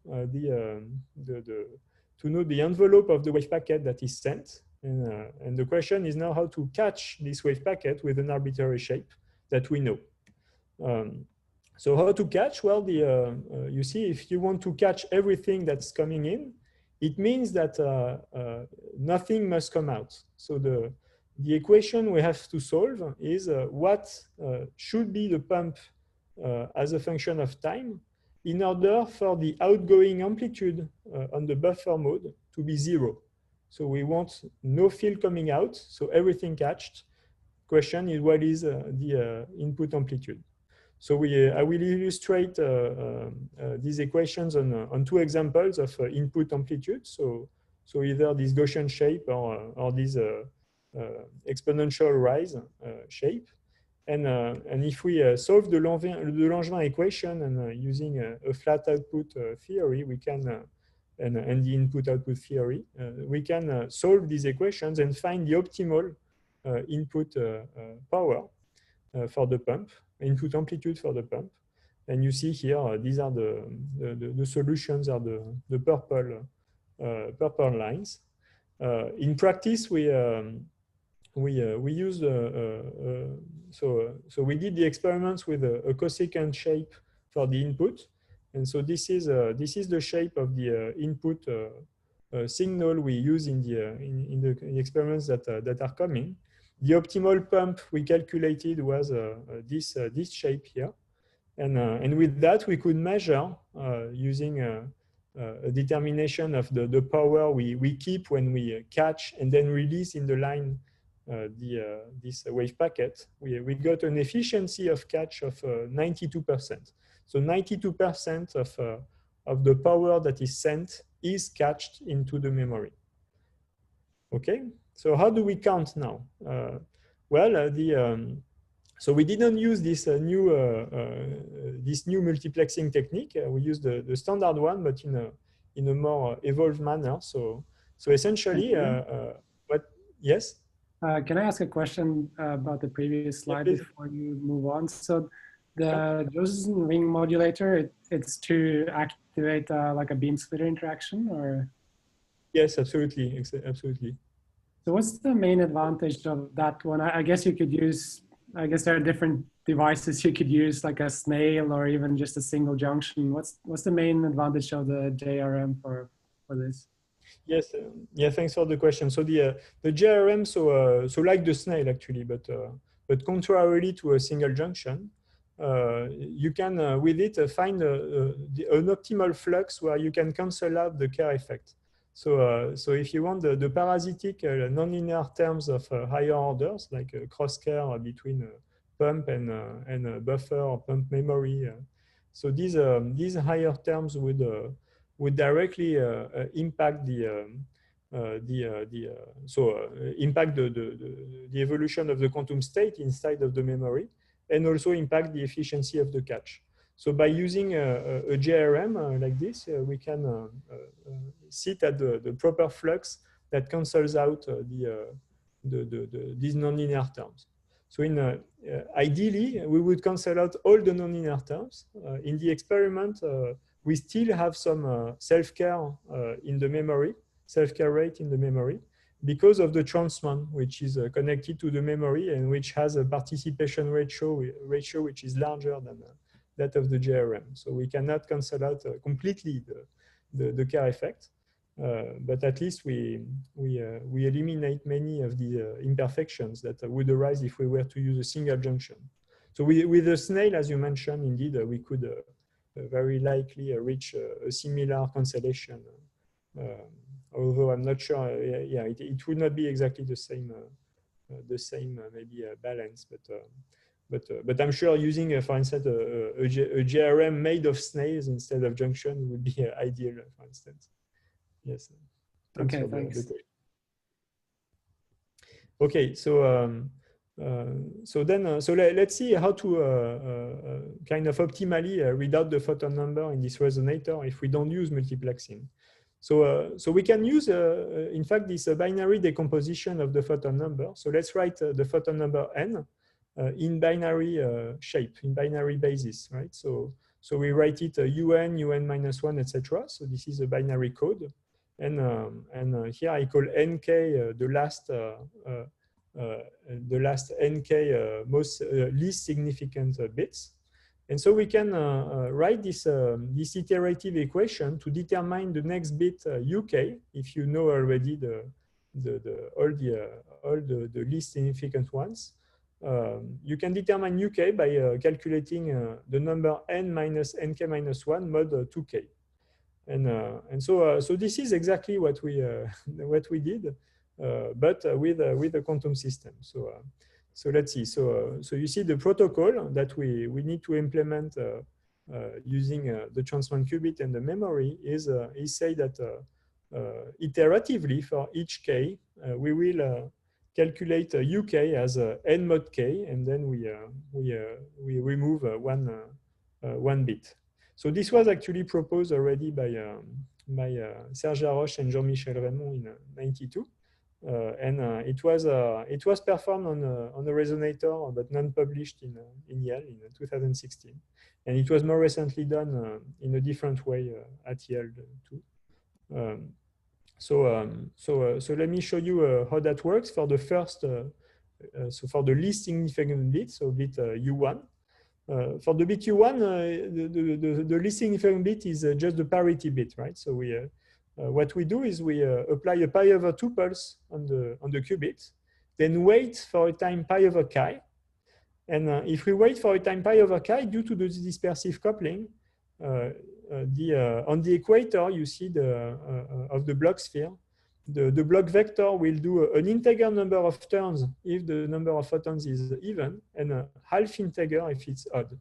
the envelope of the wave packet that is sent. And the question is now how to catch this wave packet with an arbitrary shape that we know. So how to catch? Well, you see, if you want to catch everything that's coming in, it means that nothing must come out. So the equation we have to solve is what should be the pump as a function of time in order for the outgoing amplitude on the buffer mode to be 0. So we want no field coming out, so everything catched. Question is what is the input amplitude? So I will illustrate these equations on 2 examples of input amplitude. So either this Gaussian shape or this exponential rise shape. And if we solve the Langevin equation and using a flat output theory, we can and the input-output theory, we can solve these equations and find the optimal input power for the pump, input amplitude for the pump. And you see here, these are the solutions are the purple lines. In practice, we used so we did the experiments with a cosecant shape for the input. And so this is the shape of the input signal we use in the experiments that are coming. The optimal pump we calculated was this shape here, and with that we could measure using a determination of the power we keep when we catch and then release in the line this wave packet. We got an efficiency of catch of 92%. So 92% of the power that is sent is catched into the memory. Okay, so how do we count now? So we didn't use this new multiplexing technique. We used the standard one, but in a more evolved manner. So essentially, yes? Can I ask a question about the previous slide before you move on? So the Josephson ring modulator, it's to activate like a beam splitter interaction, or? Yes, absolutely, absolutely. So what's the main advantage of that one? I guess you could use I guess there are different devices you could use, like a snail or even just a single junction. What's the main advantage of the JRM for this? Yes, yeah, thanks for the question. So the JRM, so like the snail actually, but contrarily to a single junction, you can with it find an optimal flux where you can cancel out the Kerr effect. So if you want the parasitic nonlinear terms of higher orders, like cross Kerr between pump and buffer or pump memory, so these higher terms would directly impact impact the evolution of the quantum state inside of the memory, and also impact the efficiency of the cache. So by using a JRM like this, we can sit at the proper flux that cancels out these nonlinear terms. So ideally, we would cancel out all the nonlinear terms. In the experiment, we still have some self-care in the memory, self-care rate in the memory, because of the transmon, which is connected to the memory and which has a participation ratio which is larger than that of the JRM. So we cannot cancel out completely the Kerr effect, but at least we eliminate many of the imperfections that would arise if we were to use a single junction. So with the snail, as you mentioned, indeed, we could very likely reach a similar cancellation, although I'm not sure. It would not be exactly the same maybe balance, but I'm sure using, for instance, a JRM made of snails instead of junction would be ideal, for instance. Yes. Thanks for the question. Okay, so let's see how to kind of optimally read out the photon number in this resonator if we don't use multiplexing. So we can use, in fact, this binary decomposition of the photon number. So let's write the photon number n in binary shape, in binary basis, right? So we write it un minus 1, etc. So this is a binary code, and here I call nk the last nk most least significant bits. And so we can write this iterative equation to determine the next bit uk, if you know already all the least significant ones. You can determine uk by calculating the number n minus nk minus 1 mod 2k. And so this is exactly what we did, but with a quantum system. So let's see. So you see the protocol that we need to implement using the transmon qubit and the memory is say that iteratively for each k we will calculate uk as n mod k, and then we remove one bit. So this was actually proposed already by Serge Haroche and Jean-Michel Raymond in '92. And it was performed on a resonator, but non-published in Yale in 2016. And it was more recently done in a different way at Yale too. So let me show you how that works for the first, so for the least significant bit, so bit U1. For the bit U1, the least significant bit is just the parity bit, right? So what we do is we apply a pi over 2 pulse on the qubit, then wait for a time pi over chi. And if we wait for a time pi over chi, due to the dispersive coupling, on the equator, you see of the Bloch sphere, the Bloch vector will do an integer number of turns if the number of photons is even, and a half integer if it's odd.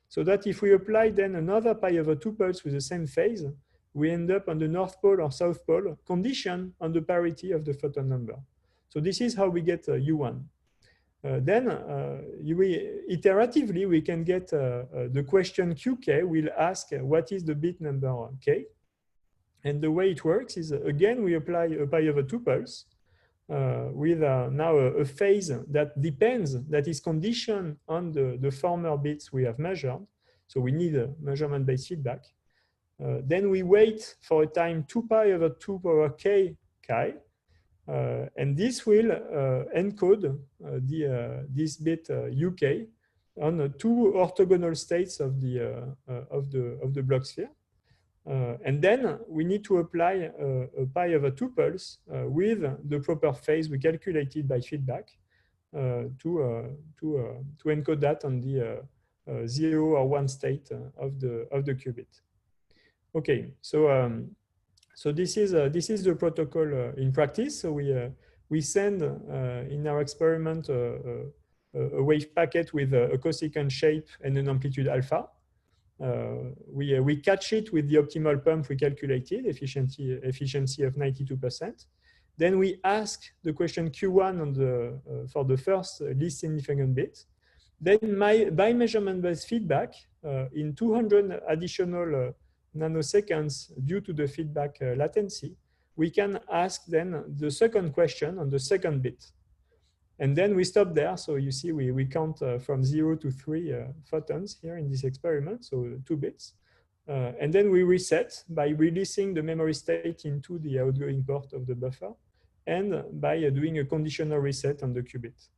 So that if we apply then another pi over 2 pulse with the same phase, we end up on the North Pole or South Pole, conditioned on the parity of the photon number. So this is how we get U1. Then iteratively, we can get the question QK will ask what is the bit number K. And the way it works is, again, we apply a pi over 2 pulse with now a phase that depends, that is conditioned on the former bits we have measured. So we need a measurement-based feedback. Then we wait for a time 2 pi over 2 power k chi. And this will encode this bit UK on two orthogonal states of the Bloch sphere. And then we need to apply a pi over tuples with the proper phase we calculated by feedback to encode that on the 0 or 1 state of the qubit. Okay, so this is the protocol in practice. So we send in our experiment a wave packet with a cosecant shape and an amplitude alpha. We catch it with the optimal pump we calculated, efficiency of 92%. Then we ask the question Q1 on for the first least significant bit. Then by measurement-based feedback, in 200 additional nanoseconds due to the feedback latency, we can ask then the second question on the second bit. And then we stop there. So you see, we count from 0 to 3 photons here in this experiment, so 2 bits. And then we reset by releasing the memory state into the outgoing port of the buffer and by doing a conditional reset on the qubit.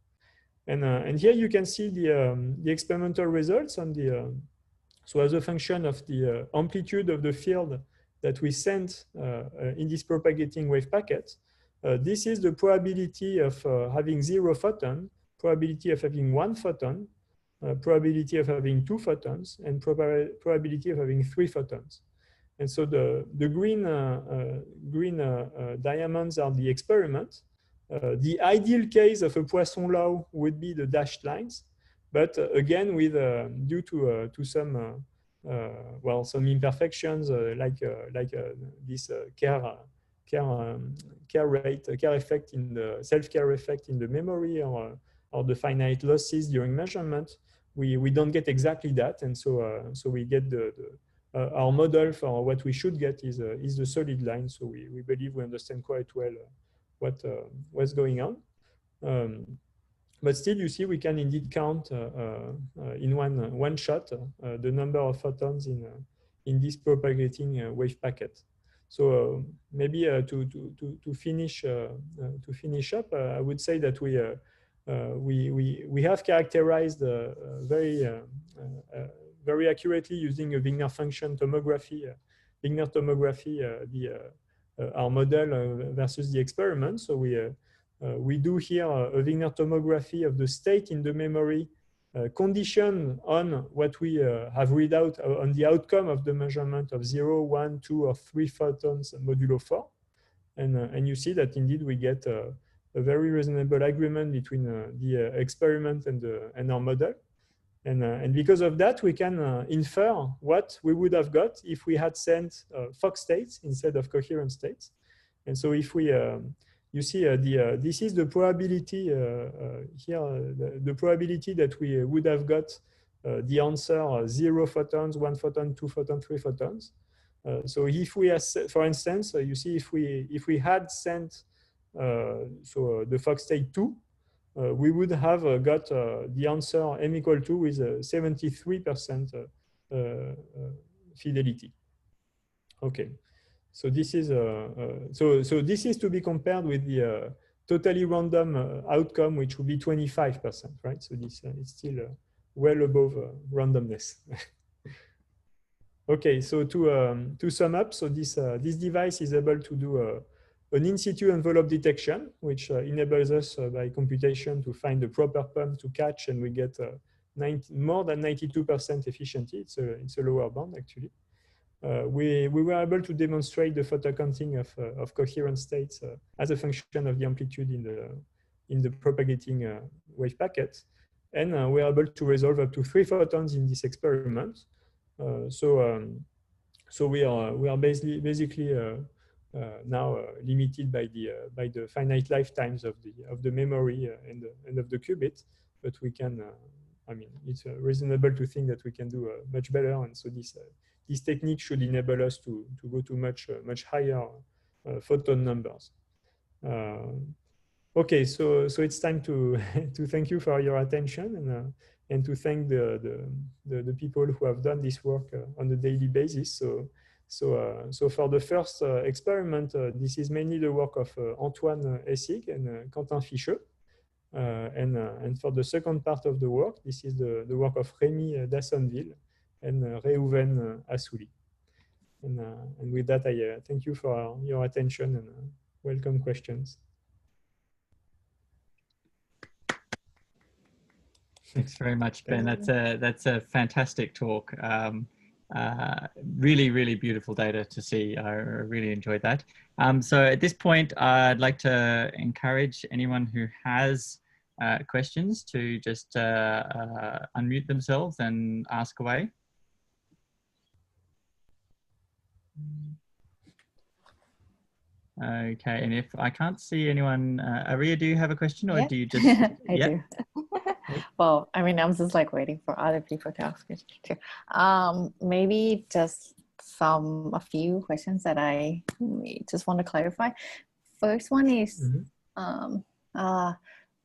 And here you can see the experimental results on the, so as a function of the amplitude of the field that we sent in this propagating wave packet, this is the probability of having 0 photon, probability of having 1 photon, probability of having 2 photons, and probability of having 3 photons. And so the green diamonds are the experiment. The ideal case of a Poisson law would be the dashed lines, but again, with due to some some imperfections like this care effect in the self-care effect in the memory or the finite losses during measurement, we don't get exactly that, and so we get our model for what we should get is the solid line. So we believe we understand quite well what's going on. But still, you see, we can indeed count in one shot the number of photons in this propagating wave packet. So maybe to finish up, I would say that we have characterized very accurately using a Wigner function tomography, our model versus the experiment. So we do here a Wigner tomography of the state in the memory conditioned on what we have read out on the outcome of the measurement of 0, 1, 2, or 3 photons modulo 4. And you see that indeed we get a very reasonable agreement between the experiment and our model. And because of that, we can infer what we would have got if we had sent Fock states instead of coherent states. And so if we, you see, this is the probability here, the probability that we would have got the answer 0 photons, 1 photon, 2 photons, 3 photons. So if we, for instance, you see, if we had sent the Fock state 2, we would have got the answer m equal to with 73% fidelity. Okay, so this is so this is to be compared with the totally random outcome, which would be 25%, right? So this is still well above randomness. Okay, so to sum up, so this device is able to do an in situ envelope detection, which enables us by computation to find the proper pump to catch, and we get more than 92% efficiency. It's a lower bound actually. We were able to demonstrate the photocounting of coherent states as a function of the amplitude in the propagating wave packet, and we are able to resolve up to 3 photons in this experiment. So we are basically now limited by the finite lifetimes of the memory and of the qubit, but we can. I mean, it's reasonable to think that we can do much better, and so this technique should enable us to go to much higher photon numbers. Okay, so it's time to thank you for your attention and to thank the people who have done this work on a daily basis. So for the first experiment, this is mainly the work of Antoine Essig and Quentin Ficheux. And for the second part of the work, this is the work of Rémi Dassonville and Réhouven Assouli. And with that, I thank you for your attention and welcome questions. Thanks very much, Ben. That's a fantastic talk. Really, really beautiful data to see. I really enjoyed that. So at this point, I'd like to encourage anyone who has questions to just unmute themselves and ask away. Okay, and if I can't see anyone, Aria, do you have a question, or do you just? I do. Well, I mean, I'm just like waiting for other people to ask questions too. Maybe just a few questions that I just want to clarify. First one is,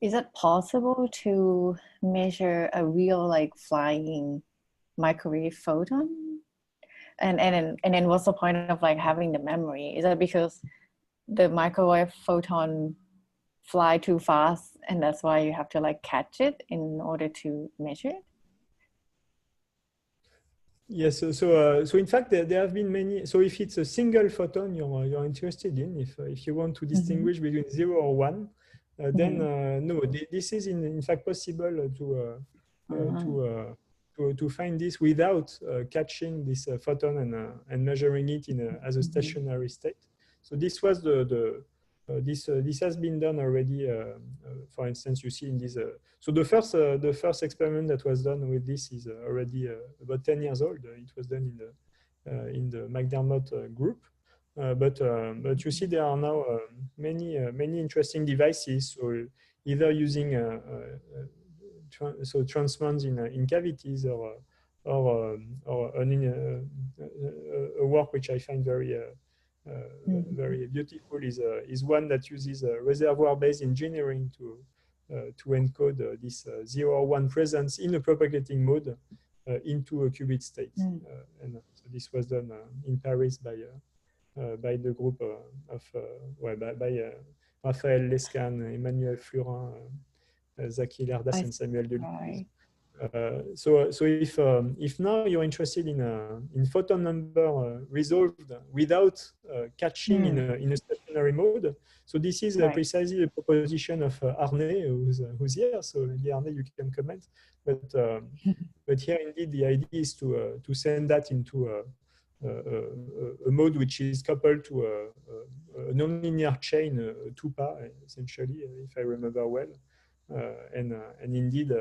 is it possible to measure a real like flying microwave photon? And then what's the point of like having the memory? Is that because the microwave photon fly too fast and that's why you have to like catch it in order to measure it? Yes, so in fact there have been many. So if it's a single photon you're interested in, if you want to distinguish between 0 or 1, then no, this is in fact possible to find this without catching this photon and measuring it as a stationary state. So this was this has been done already. For instance, you see in this. So the first experiment that was done with this is already about 10 years old. It was done in the McDermott group. But you see there are now many interesting devices. So either using transmons in cavities or a work which I find very beautiful is one that uses reservoir-based engineering to encode this 0 or 1 presence in a propagating mode into a qubit state. And so this was done in Paris by the group by Raphaël Lescan, Emmanuel Flurin, Zaki Lerdas, and Samuel Deluise. So if now you're interested in photon number resolved without catching in a stationary mode, so this is precisely the proposition of Arne, who's here. So Arne, you can comment. But here indeed the idea is to send that into a mode which is coupled to a nonlinear chain, 2PA essentially, if I remember well, and indeed.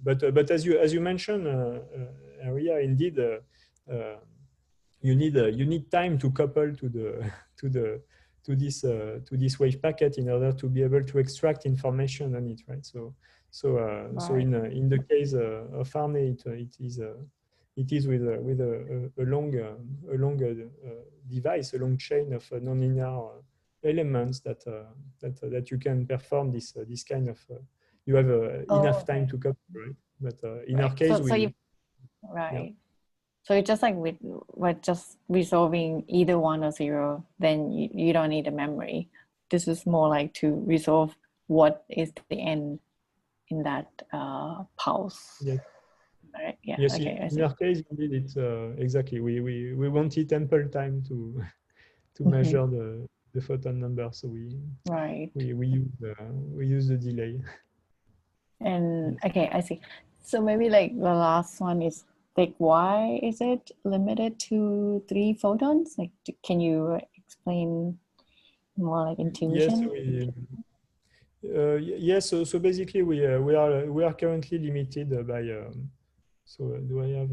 But as you mentioned, Aria, indeed, you need time to couple to this wave packet in order to be able to extract information on it, right? So in the case of Arne, it is with a long device, a long chain of nonlinear elements that you can perform this kind of. You have enough time to couple, right? But in our case, So it's just like with just resolving either 1 or 0, then you don't need a memory. This is more like to resolve what is the end in that pulse. Yes. Right. Yeah. Yes. Okay, in our case, indeed, it's exactly we wanted ample time to measure the photon number, so we use the delay. And okay, I see. So maybe like the last one is like, why is it limited to 3 photons? Like, can you explain more like intuition? Yes. So basically, we are currently limited by. So do I have?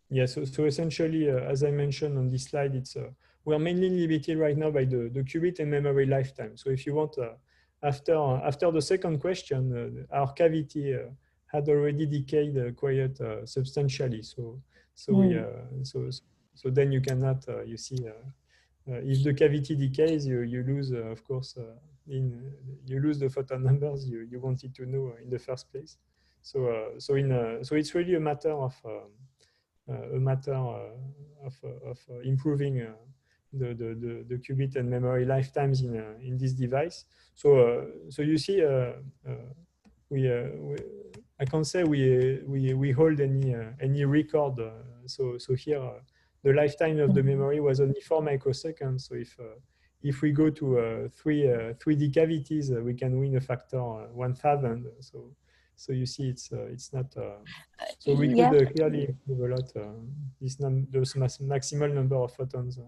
Yes. So essentially, as I mentioned on this slide, it's we are mainly limited right now by the qubit and memory lifetime. So if you want. After the second question, our cavity had already decayed quite substantially. So then you cannot. You see, if the cavity decays, you lose, of course, you lose the photon numbers you wanted to know in the first place. So it's really a matter of a matter of improving the qubit and memory lifetimes in this device. So you see, I can't say we hold any record. So here the lifetime of the memory was only 4 microseconds. So if we go to 3D cavities, we can win a factor 1,000. So you see, it's not. So we could clearly improve a lot those maximal number of photons.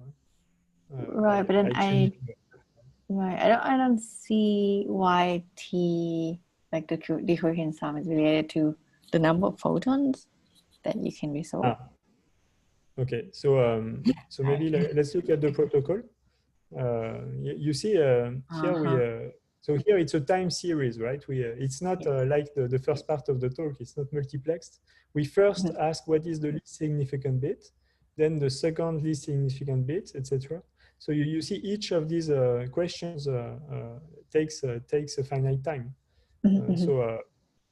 Right, but then I don't see why T, like the decoherence sum, is related to the number of photons that you can resolve. Okay, so maybe let's look at the protocol. You see here so here it's a time series, right? It's not like the first part of the talk. It's not multiplexed. We first ask what is the least significant bit, then the second least significant bit, etc. So you see each of these questions takes a finite time.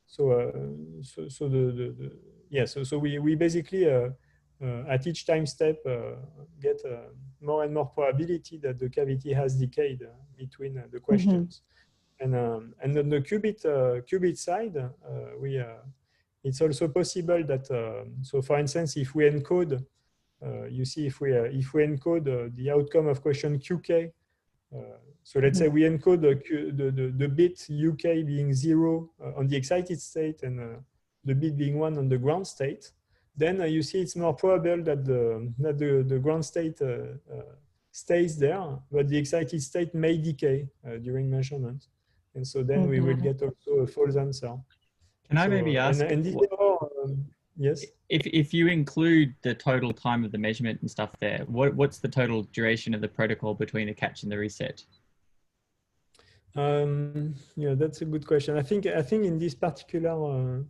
So we basically at each time step get more and more probability that the cavity has decayed between the questions. And on the qubit side, it's also possible that so for instance, if we encode you see if we encode the outcome of question QK, so let's say we encode the bit UK being 0 on the excited state and the bit being 1 on the ground state, then you see it's more probable that the ground state stays there, but the excited state may decay during measurement. And so then we will get also a false answer. Can I maybe ask, yes? If you include the total time of the measurement and stuff there, what's the total duration of the protocol between the catch and the reset? Yeah, that's a good question. I think in this particular,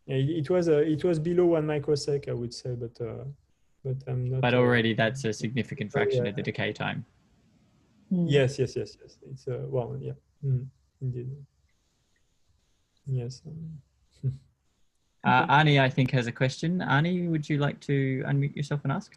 it was below 1 microsec, I would say, but I'm not. But already that's a significant fraction of the decay time. Yes. It's well, yeah, indeed. Yes. Arnie, I think, has a question. Arnie, would you like to unmute yourself and ask?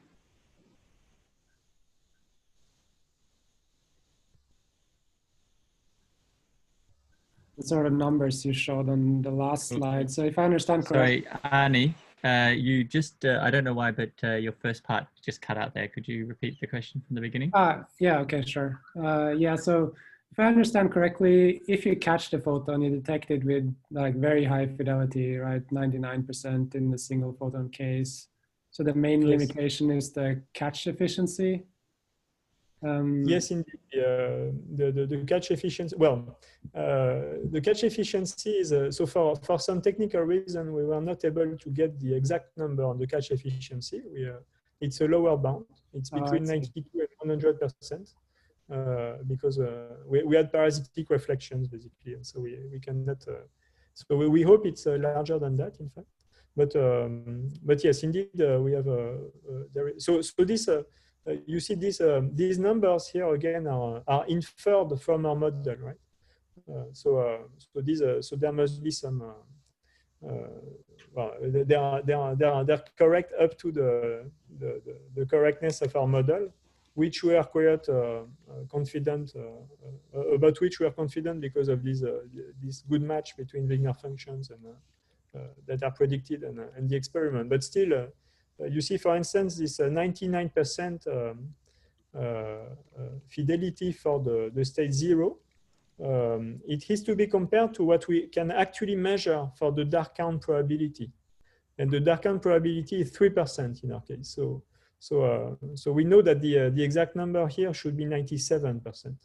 The sort of numbers you showed on the last slide. So if I understand correctly. Sorry, Arnie, you just, I don't know why, but your first part just cut out there. Could you repeat the question from the beginning? Yeah, okay, sure. Yeah, so if I understand correctly, if you catch the photon, you detect it with like very high fidelity, right? 99% in the single photon case. So the main limitation is the catch efficiency. Yes, indeed. The catch efficiency. Well, the catch efficiency is so for some technical reason we were not able to get the exact number on the catch efficiency. It's a lower bound. It's between 92 and 100%. Because we had parasitic reflections basically, and so we cannot. So we hope it's larger than that, in fact. But yes, indeed, we have so this. You see these numbers here again are inferred from our model, right? So there must be some. Well, they're correct up to the correctness of our model, which we are quite confident about, which we are confident because of this good match between linear functions and that are predicted and the experiment. But still, you see, for instance, this 99% fidelity for the state 0. It is to be compared to what we can actually measure for the dark count probability, and the dark count probability is 3% in our case. So we know that the exact number here should be 97%.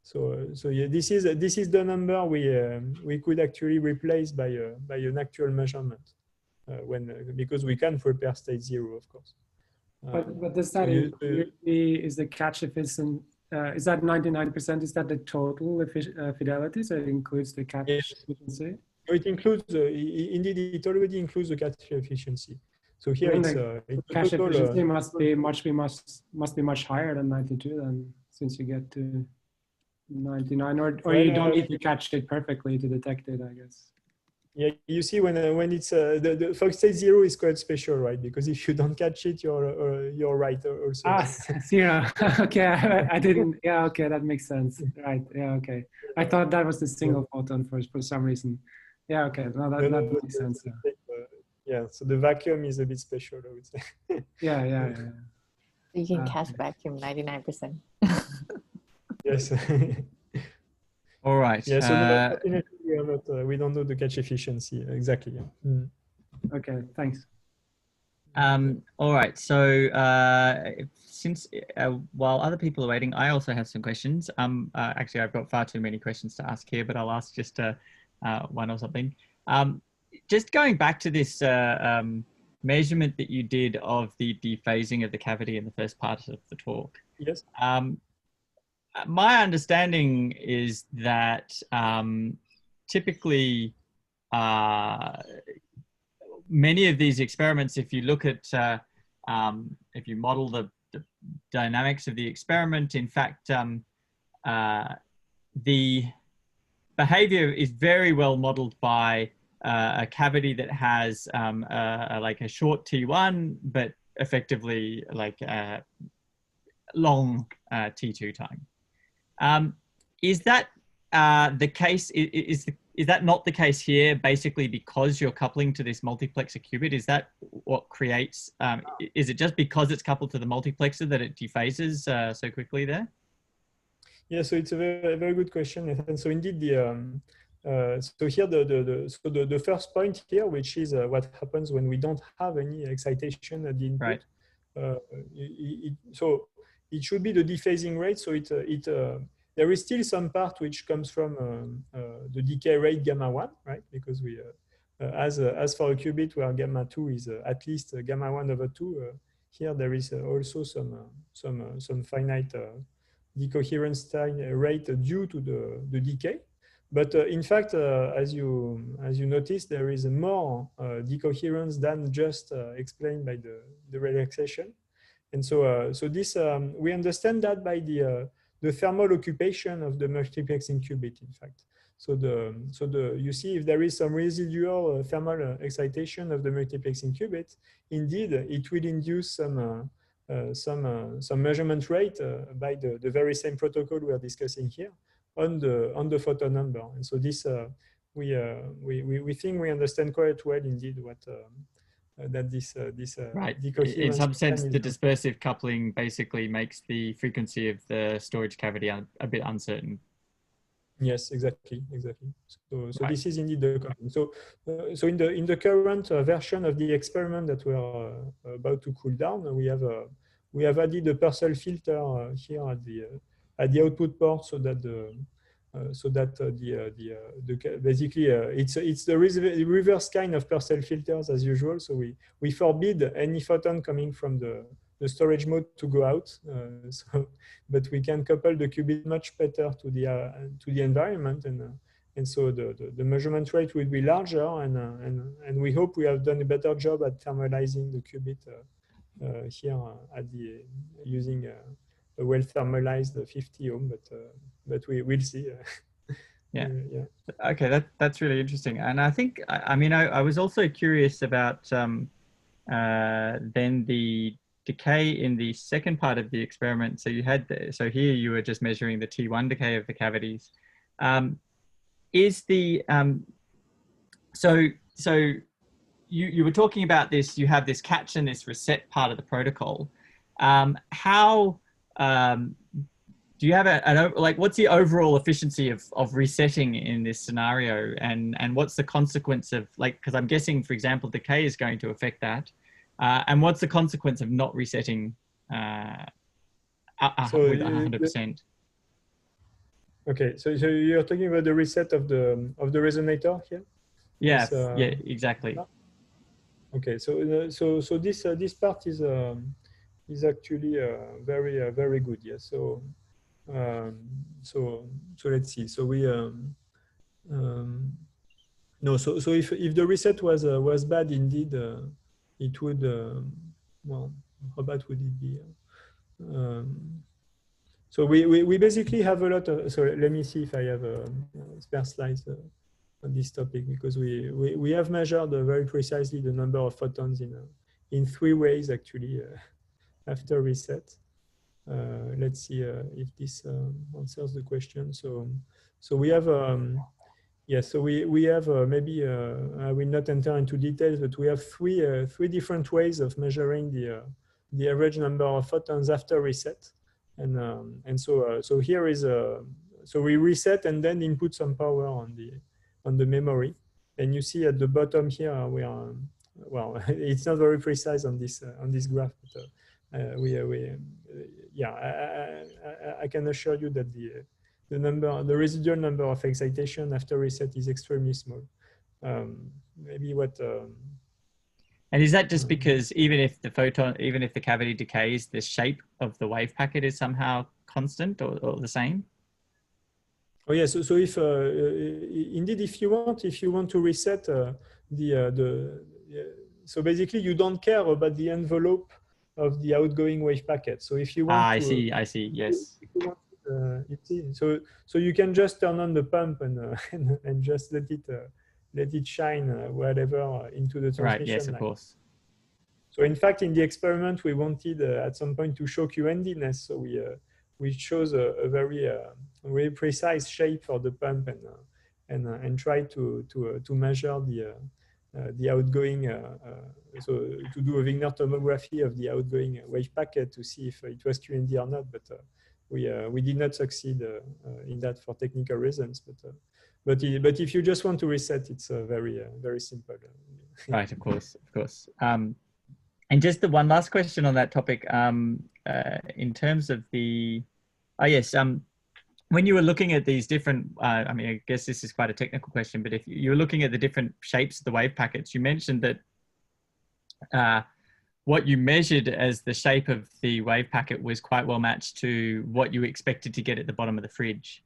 So yeah, this is the number we could actually replace by an actual measurement because we can prepare state 0, of course. But does that include is the catch efficient? Is that 99%? Is that the total fidelity? So it includes the catch efficiency. So it includes indeed it already includes the catch efficiency. So here it's catch efficiency must be much higher than 92 then, since you get to 99, or you don't need to catch it perfectly to detect it, I guess. Yeah, you see when it's the Fox state 0 is quite special, right? Because if you don't catch it, you're right also. Ah, 0. Okay, I didn't. Yeah, okay, that makes sense. Right. Yeah, okay. I thought that was the single photon for some reason. Yeah, okay. No, that makes sense. Yeah, so the vacuum is a bit special, I would say. Yeah. You can catch vacuum 99%. Yes. All right. Yeah, so unfortunately, we don't know the catch efficiency exactly. Yeah. Mm. Okay, thanks. All right. So since while other people are waiting, I also have some questions. Actually, I've got far too many questions to ask here, but I'll ask just one or something. Just going back to this measurement that you did of the dephasing of the cavity in the first part of the talk. Yes. My understanding is that typically many of these experiments, if you look at, if you model the dynamics of the experiment, in fact, the behavior is very well modeled by a cavity that has like a short T1, but effectively like a long T2 time. Is that the case? Is that not the case here, basically because you're coupling to this multiplexer qubit? Is that what creates, is it just because it's coupled to the multiplexer that it dephases so quickly there? Yeah, so it's a very, very good question. And so indeed, so here the first point here, which is what happens when we don't have any excitation at the input. Right. So it should be the dephasing rate. So there is still some part which comes from the decay rate gamma 1, right? Because we, as for a qubit where gamma 2 is at least gamma 1 over 2, here there is also some finite decoherence time rate due to the decay. But in fact, as you notice, there is more decoherence than just explained by the relaxation. And so, this we understand that by the thermal occupation of the multiplexing qubit, in fact. So you see if there is some residual thermal excitation of the multiplexing qubit, indeed it will induce some measurement rate by the very same protocol we are discussing here on the photon number. And so this we think we understand quite well indeed what. That this right. In some sense, the dispersive coupling basically makes the frequency of the storage cavity a bit uncertain. Yes, exactly. So right. This is indeed the coupling. So in the current version of the experiment that we are about to cool down, we have added a Purcell filter here at the output port, so that basically it's the reverse kind of Purcell filters as usual. So we forbid any photon coming from the storage mode to go out. But we can couple the qubit much better to the environment, and so the measurement rate will be larger, and we hope we have done a better job at thermalizing the qubit here using a well thermalized 50 ohm, but we will see. Yeah. Okay, that's really interesting. And I think, I mean, I was also curious about then the decay in the second part of the experiment. So so here you were just measuring the T1 decay of the cavities. Is the so you were talking about this, you have this catch and this reset part of the protocol. How do you have like what's the overall efficiency of resetting in this scenario, and what's the consequence of, like, because I'm guessing, for example, decay is going to affect that, and what's the consequence of not resetting with 100%? Okay, so you're talking about the reset of the resonator here? Yeah, yeah, exactly. Okay, so this part is actually very very good. Yes. So let's see. So we no. So if the reset was bad indeed, it would well, how bad would it be? So we basically have a lot of. So let me see if I have spare slides. this topic, because we have measured very precisely the number of photons in 3 ways actually after reset. Let's see if this answers the question. So we have yes, so we have maybe I will not enter into details, but we have three different ways of measuring the average number of photons after reset, and so here is so we reset and then input some power on the memory, and you see at the bottom here we are well, it's not very precise on this graph, but yeah, I can assure you that the residual number of excitation after reset is extremely small. Maybe what. And is that just because even if the cavity decays, the shape of the wave packet is somehow constant or the same? Oh yes, so if indeed if you want to reset so basically you don't care about the envelope of the outgoing wave packet. So if you want I see, yes. So you can just turn on the pump and just let it shine wherever into the transmission right. Yes, line. Of course. So in fact, in the experiment, we wanted at some point to show QND-ness. So we chose a very precise shape for the pump and try to measure the outgoing, so to do a Wigner tomography of the outgoing wave packet to see if it was QND or not. But we did not succeed in that for technical reasons. But if you just want to reset, it's very simple. Right, of course. And just the one last question on that topic, in terms of the, when you were looking at these different, I mean, I guess this is quite a technical question, but if you were looking at the different shapes of the wave packets, you mentioned that what you measured as the shape of the wave packet was quite well matched to what you expected to get at the bottom of the fridge.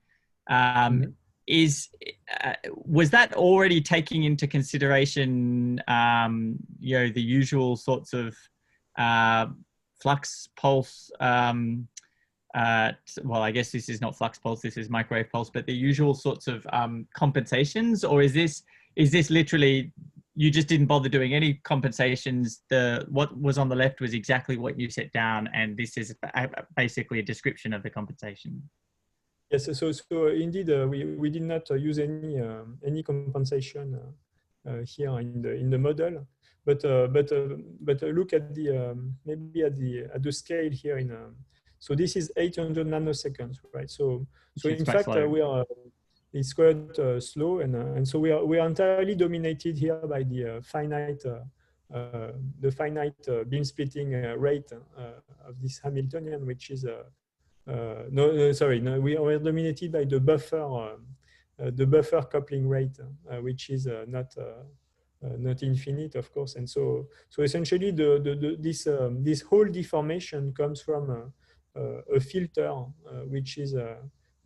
Was that already taking into consideration, the usual sorts of flux pulse? Well, I guess this is not flux pulse, this is microwave pulse, but the usual sorts of compensations, or is this literally you just didn't bother doing any compensations? What was on the left was exactly what you set down, and this is basically a description of the compensation. Yes, so indeed we did not use any compensation here in the model, but look at maybe at the scale here so this is 800 nanoseconds, right? So in fact it's quite slow, and so we are entirely dominated here by the finite beam splitting rate of this Hamiltonian, which is we are dominated by the buffer coupling rate, which is not infinite, of course. And so essentially this whole deformation comes from a filter which is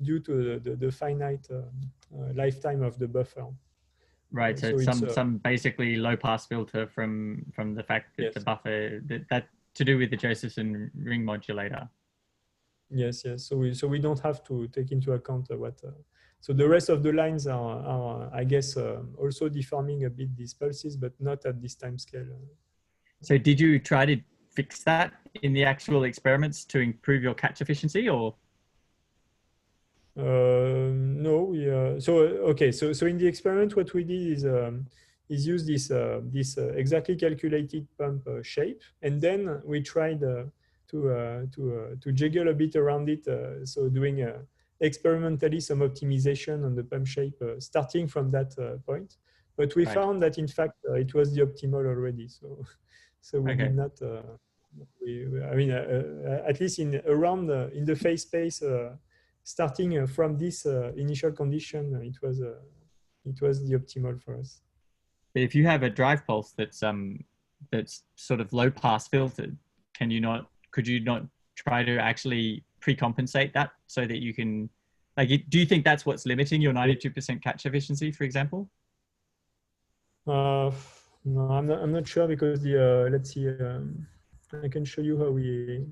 due to the finite lifetime of the buffer. Right. So it's some basically low pass filter from the fact that the buffer that to do with the Josephson ring modulator. Yes. So we don't have to take into account what. So the rest of the lines are I guess, also deforming a bit these pulses, but not at this time scale. So did you try to fix that in the actual experiments to improve your catch efficiency, or? No. So in the experiment, what we did is use this exactly calculated pump shape, and then we tried to jiggle a bit around it, so doing experimentally some optimization on the pump shape starting from that point. But we found that in fact it was the optimal already. So we did not. I mean, at least in the phase space, starting from this initial condition, it was the optimal for us. But if you have a drive pulse that's sort of low pass filtered, could you not try to actually pre-compensate that so that you can, do you think that's what's limiting your 92% catch efficiency, for example? No, I'm not sure, because let's see, I can show you how we.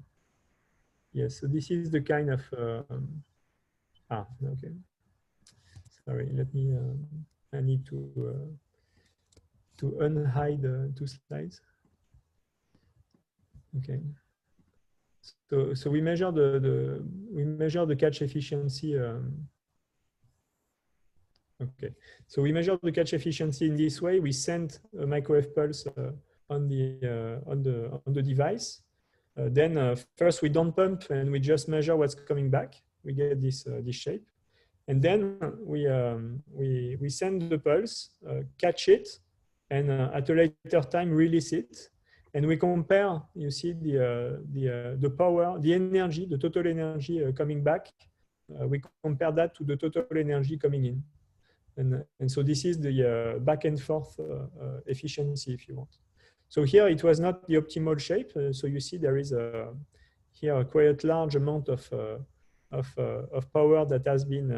Yes, so this is the kind of. Okay. Sorry, let me. I need to unhide 2 slides. Okay. So we measure the catch efficiency. Okay. So we measure the catch efficiency in this way. We send a microwave pulse on the device. Then first we don't pump and we just measure what's coming back. We get this shape, and then we send the pulse, catch it, and at a later time release it, and we compare. You see the power, the energy, the total energy coming back. We compare that to the total energy coming in, and so this is the back and forth efficiency, if you want. So here it was not the optimal shape. So you see there is here a quite large amount of power that has been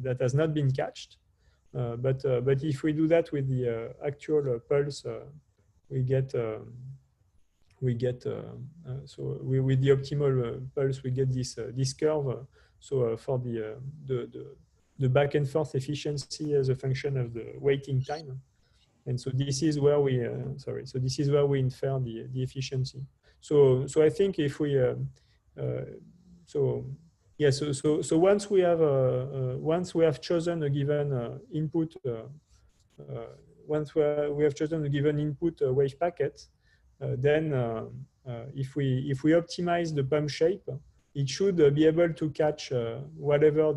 that has not been catched. But if we do that with the actual pulse, we get so with the optimal pulse we get this curve. So for the back and forth efficiency as a function of the waiting time. And so this is where we so this is where we infer the efficiency. So I think if we so once we have chosen a given input, once we have chosen a given input wave packet, then if we optimize the pump shape, it should be able to catch whatever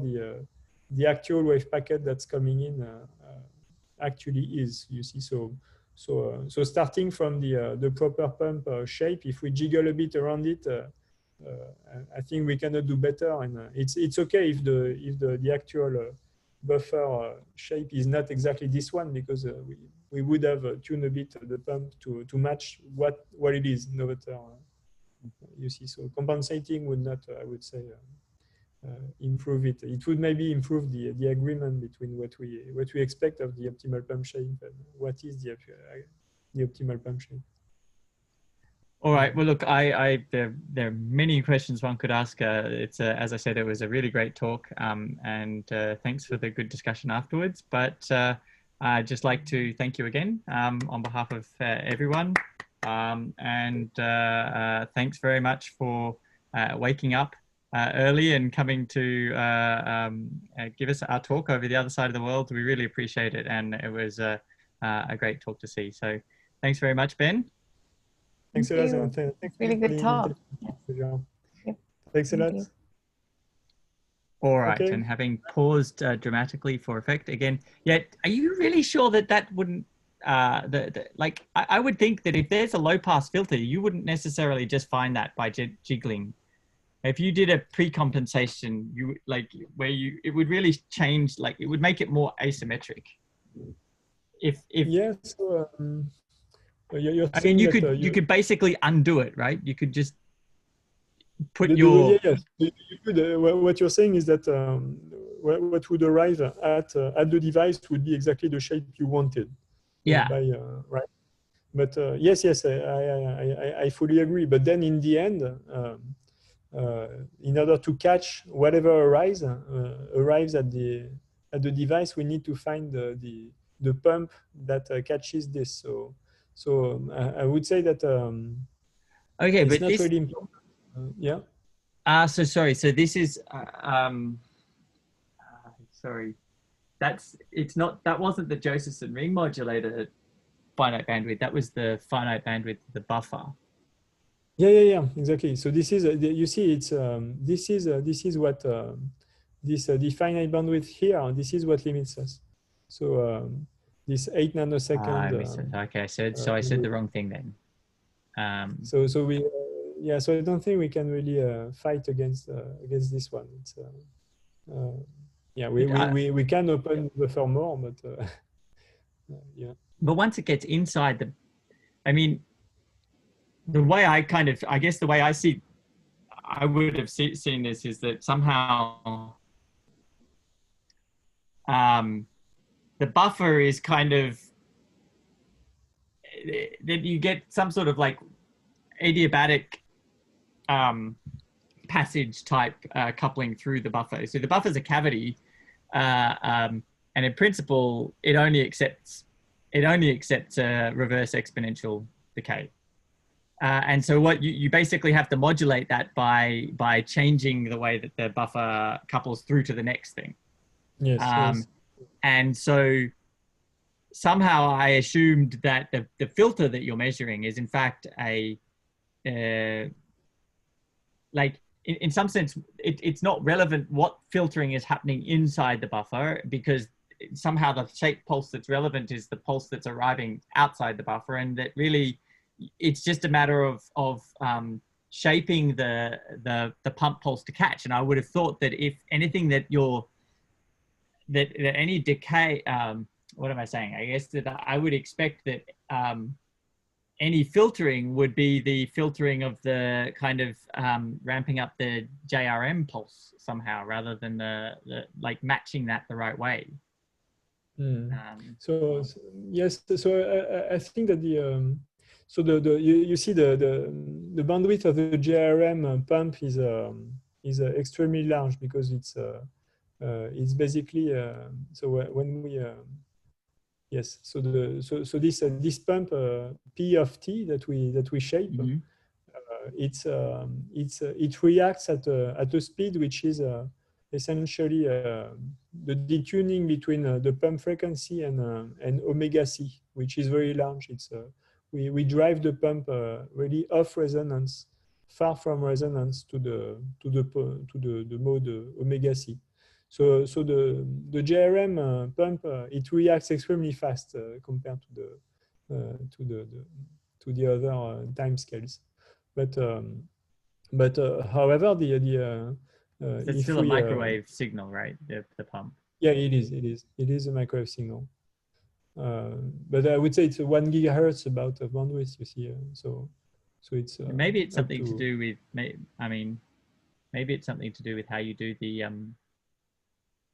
the actual wave packet that's coming in actually is. You see, so starting from the proper pump shape, if we jiggle a bit around it, I think we cannot do better, and it's okay if the actual buffer shape is not exactly this one, because we would have tuned a bit the pump to match what it is, no matter. You see, so compensating would not, I would say, improve it. It would maybe improve the agreement between what we expect of the optimal pump shape and what is the optimal pump shape. All right. Well, look, there are many questions one could ask. It's as I said, it was a really great talk, and thanks for the good discussion afterwards. But I'd just like to thank you again on behalf of everyone, and thanks very much for waking up early and coming to give us our talk over the other side of the world. We really appreciate it, and it was a great talk to see. So thanks very much, Ben. Thanks a lot. Thanks really good talk. Yes. Thanks a lot. All right, okay. And having paused dramatically for effect again, yet are you really sure that wouldn't, like, I would think that if there's a low pass filter, you wouldn't necessarily just find that by jiggling. If you did a pre-compensation, it would really change, like it would make it more asymmetric. Yes. So, I mean, you could basically undo it, right? You could just put yes. You could, what you're saying is that what would arrive at the device would be exactly the shape you wanted. Yeah. Right. But yes, I fully agree. But then in the end, in order to catch whatever arrives at the device, we need to find the pump that catches this. So I would say that okay, it's but not really important. Yeah. So sorry. So this is sorry. That wasn't the Josephson ring modulator finite bandwidth. That was the finite bandwidth of the buffer. Yeah. Exactly. So this is you see, it's this is what the finite bandwidth here. This is what limits us. So this 8 nanosecond. Okay, so I said the wrong thing then. So we so I don't think we can really fight against this one. It's we can open the buffer more, but yeah. But once it gets inside I mean, the way I guess the way I would have seen this is that somehow the buffer is kind of, that you get some sort of like adiabatic passage type coupling through the buffer. So the buffer's a cavity, in principle, it only accepts a reverse exponential decay. And so what you basically have to modulate that by changing the way that the buffer couples through to the next thing. Yes, yes. And so somehow I assumed that the filter that you're measuring is in fact like in some sense, it's not relevant what filtering is happening inside the buffer, because somehow the shape pulse that's relevant is the pulse that's arriving outside the buffer, and that really it's just a matter of shaping the pump pulse to catch. And I would have thought that if anything that any decay, what am I saying? I guess that I would expect that any filtering would be the filtering of the kind of ramping up the JRM pulse somehow, rather than the like matching that the right way. So yes, so I think that so you see the bandwidth of the JRM pump is extremely large, because it's basically so when we yes, so this pump P of T that we shape, Mm-hmm. it reacts at a speed which is essentially the detuning between the pump frequency and omega C, which is very large. It's we drive the pump really off resonance, far from resonance to the mode omega C. So the JRM pump it reacts extremely fast compared to the other time scales, but however It's still a microwave signal, right? The pump. Yeah, it is a microwave signal. But I would say it's 1 gigahertz about of bandwidth, you see. So it's maybe it's something to do with. I mean, maybe it's something to do with how you do the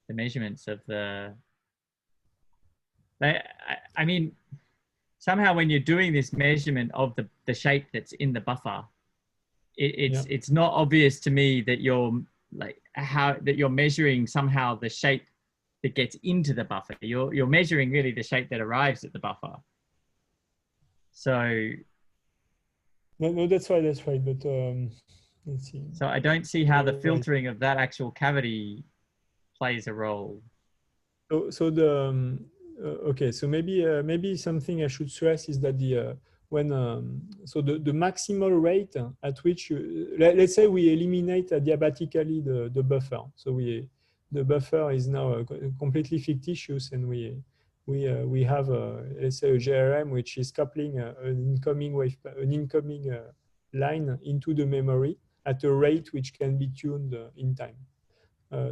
measurements of the. I mean, somehow when you're doing this measurement of the shape that's in the buffer, it's not obvious to me that you're measuring somehow the shape that gets into the buffer. You're measuring really the shape that arrives at the buffer. So no, that's right. But let's see. So I don't see how the filtering of that actual cavity plays a role. So the okay. So maybe something I should stress is that the maximal rate at which let's say we eliminate adiabatically the buffer. So the buffer is now completely fictitious, and we have let's say a JRM which is coupling an incoming line into the memory at a rate which can be tuned in time.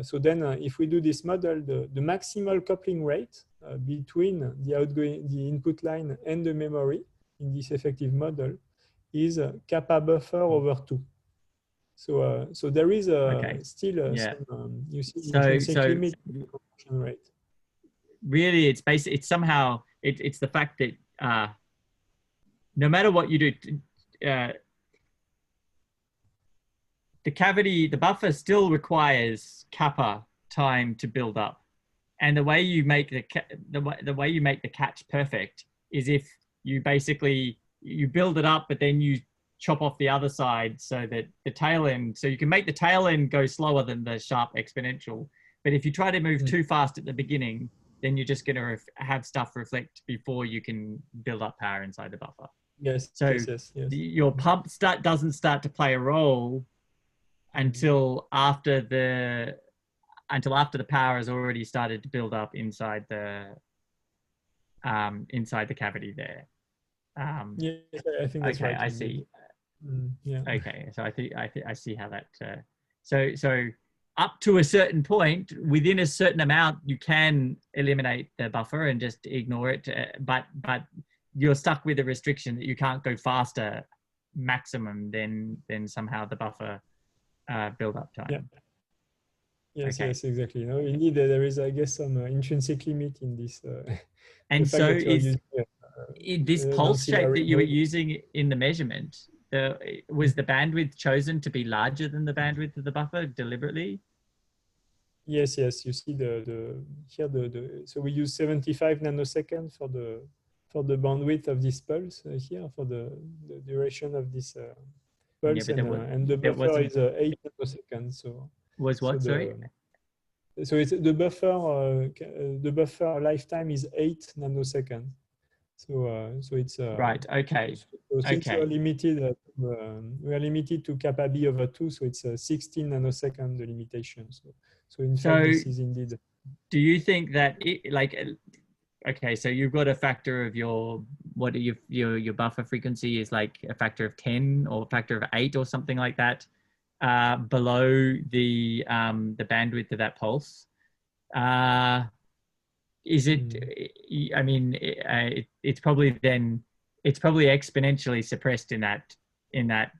So then if we do this model, the maximal coupling rate between the input line and the memory in this effective model is kappa buffer over 2. So there is still some, you see, intrinsic limit in the conversion rate. Really, it's basically, it's somehow, it's the fact that no matter what you do, the buffer still requires kappa time to build up, and the way you make the way you make the catch perfect is if you basically build it up, but then you chop off the other side so that the tail end, so you can make the tail end go slower than the sharp exponential. But if you try to move too fast at the beginning, then you're just going to have stuff reflect before you can build up power inside the buffer. Yes. So yes. Your pump doesn't start to play a role until after the power has already started to build up inside the cavity there. Yes, I think that's right. Okay, I see. Yeah. Okay, so I see how that. So up to a certain point, within a certain amount, you can eliminate the buffer and just ignore it. But you're stuck with a restriction that you can't go faster maximum than somehow the buffer build up time. Yeah. Yes, okay. Yes, exactly. No, indeed, there is, I guess, some intrinsic limit in this. And so is this pulse shape that you were using in the measurement, was the bandwidth chosen to be larger than the bandwidth of the buffer deliberately? Yes, yes. You see here so we use 75 nanoseconds for the bandwidth of this pulse here for the duration of this pulse, but and the buffer is 8 nanoseconds. So was what? Sorry. So it's the buffer lifetime is 8 nanoseconds. So it's right. Okay. So since we are limited to kappa b over 2, so it's 16 nanosecond the limitation. So in fact, this is indeed. Do you think that okay, so you've got a factor of your buffer frequency is like a factor of 10 or a factor of 8 or something like that below the bandwidth of that pulse. Is it? I mean, it's probably exponentially suppressed in that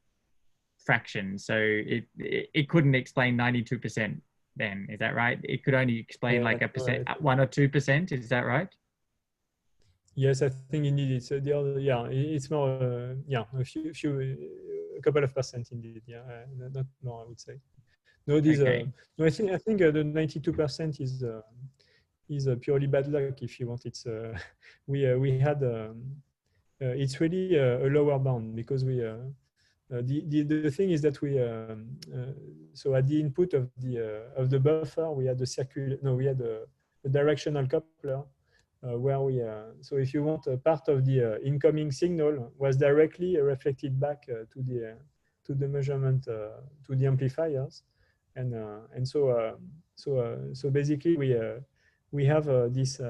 fraction. So it couldn't explain 92%. Then is that right? It could only explain like a percent, right. 1 or 2%. Is that right? Yes, I think indeed it's the other. Yeah, it's more. Yeah, a couple of percent indeed. Yeah, not more. I would say. No, these. Okay. No, I think the 92% is purely bad luck. If you want, it's we had it's really a lower bound because we. The thing is that we so at the input of the buffer we had a directional coupler where we so if you want, a part of the incoming signal was directly reflected back to the measurement to the amplifiers, and so basically we have this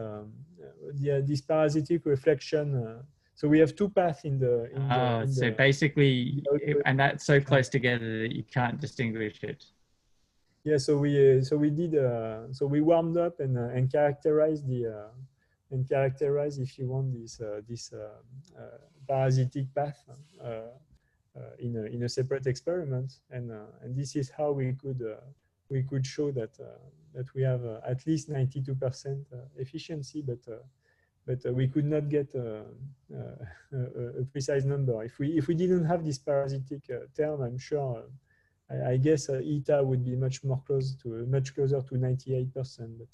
parasitic reflection. So we have two paths so basically, and that's so close together that you can't distinguish it. Yeah. So we warmed up and characterized if you want this parasitic path in a separate experiment, and this is how we could show that we have at least 92% efficiency, but we could not get a precise number. If we didn't have this parasitic term, I'm sure, I guess eta would be much closer to 98%. But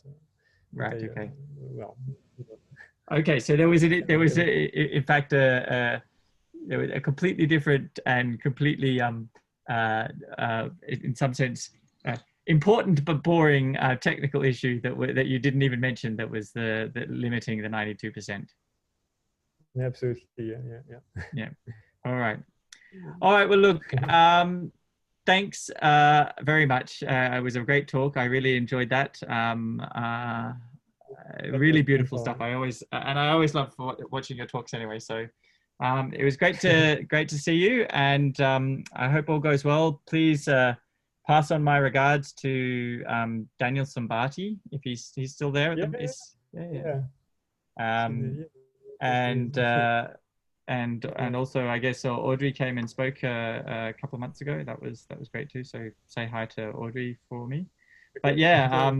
right. Okay. Well. Okay. So there was in fact there was a completely different and completely in some sense important but boring technical issue that you didn't even mention, that was the limiting the 92%. Absolutely. Yeah. All right. Well, look, thanks very much. It was a great talk. I really enjoyed that. Really beautiful stuff. I always love watching your talks anyway. So it was great to see you, and I hope all goes well. Please pass on my regards to Daniel Sambati, if he's still there. And also, I guess Audrey came and spoke a couple of months ago. That was great too. So say hi to Audrey for me. But yeah,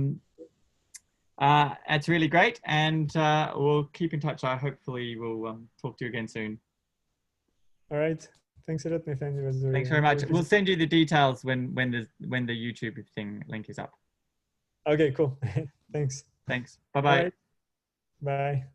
it's really great, and we'll keep in touch. Hopefully we'll talk to you again soon. All right. Thanks a lot, Nathan. Thanks very much. We'll send you the details when the YouTube link is up. Okay, cool. Thanks. Bye-bye. Right. Bye.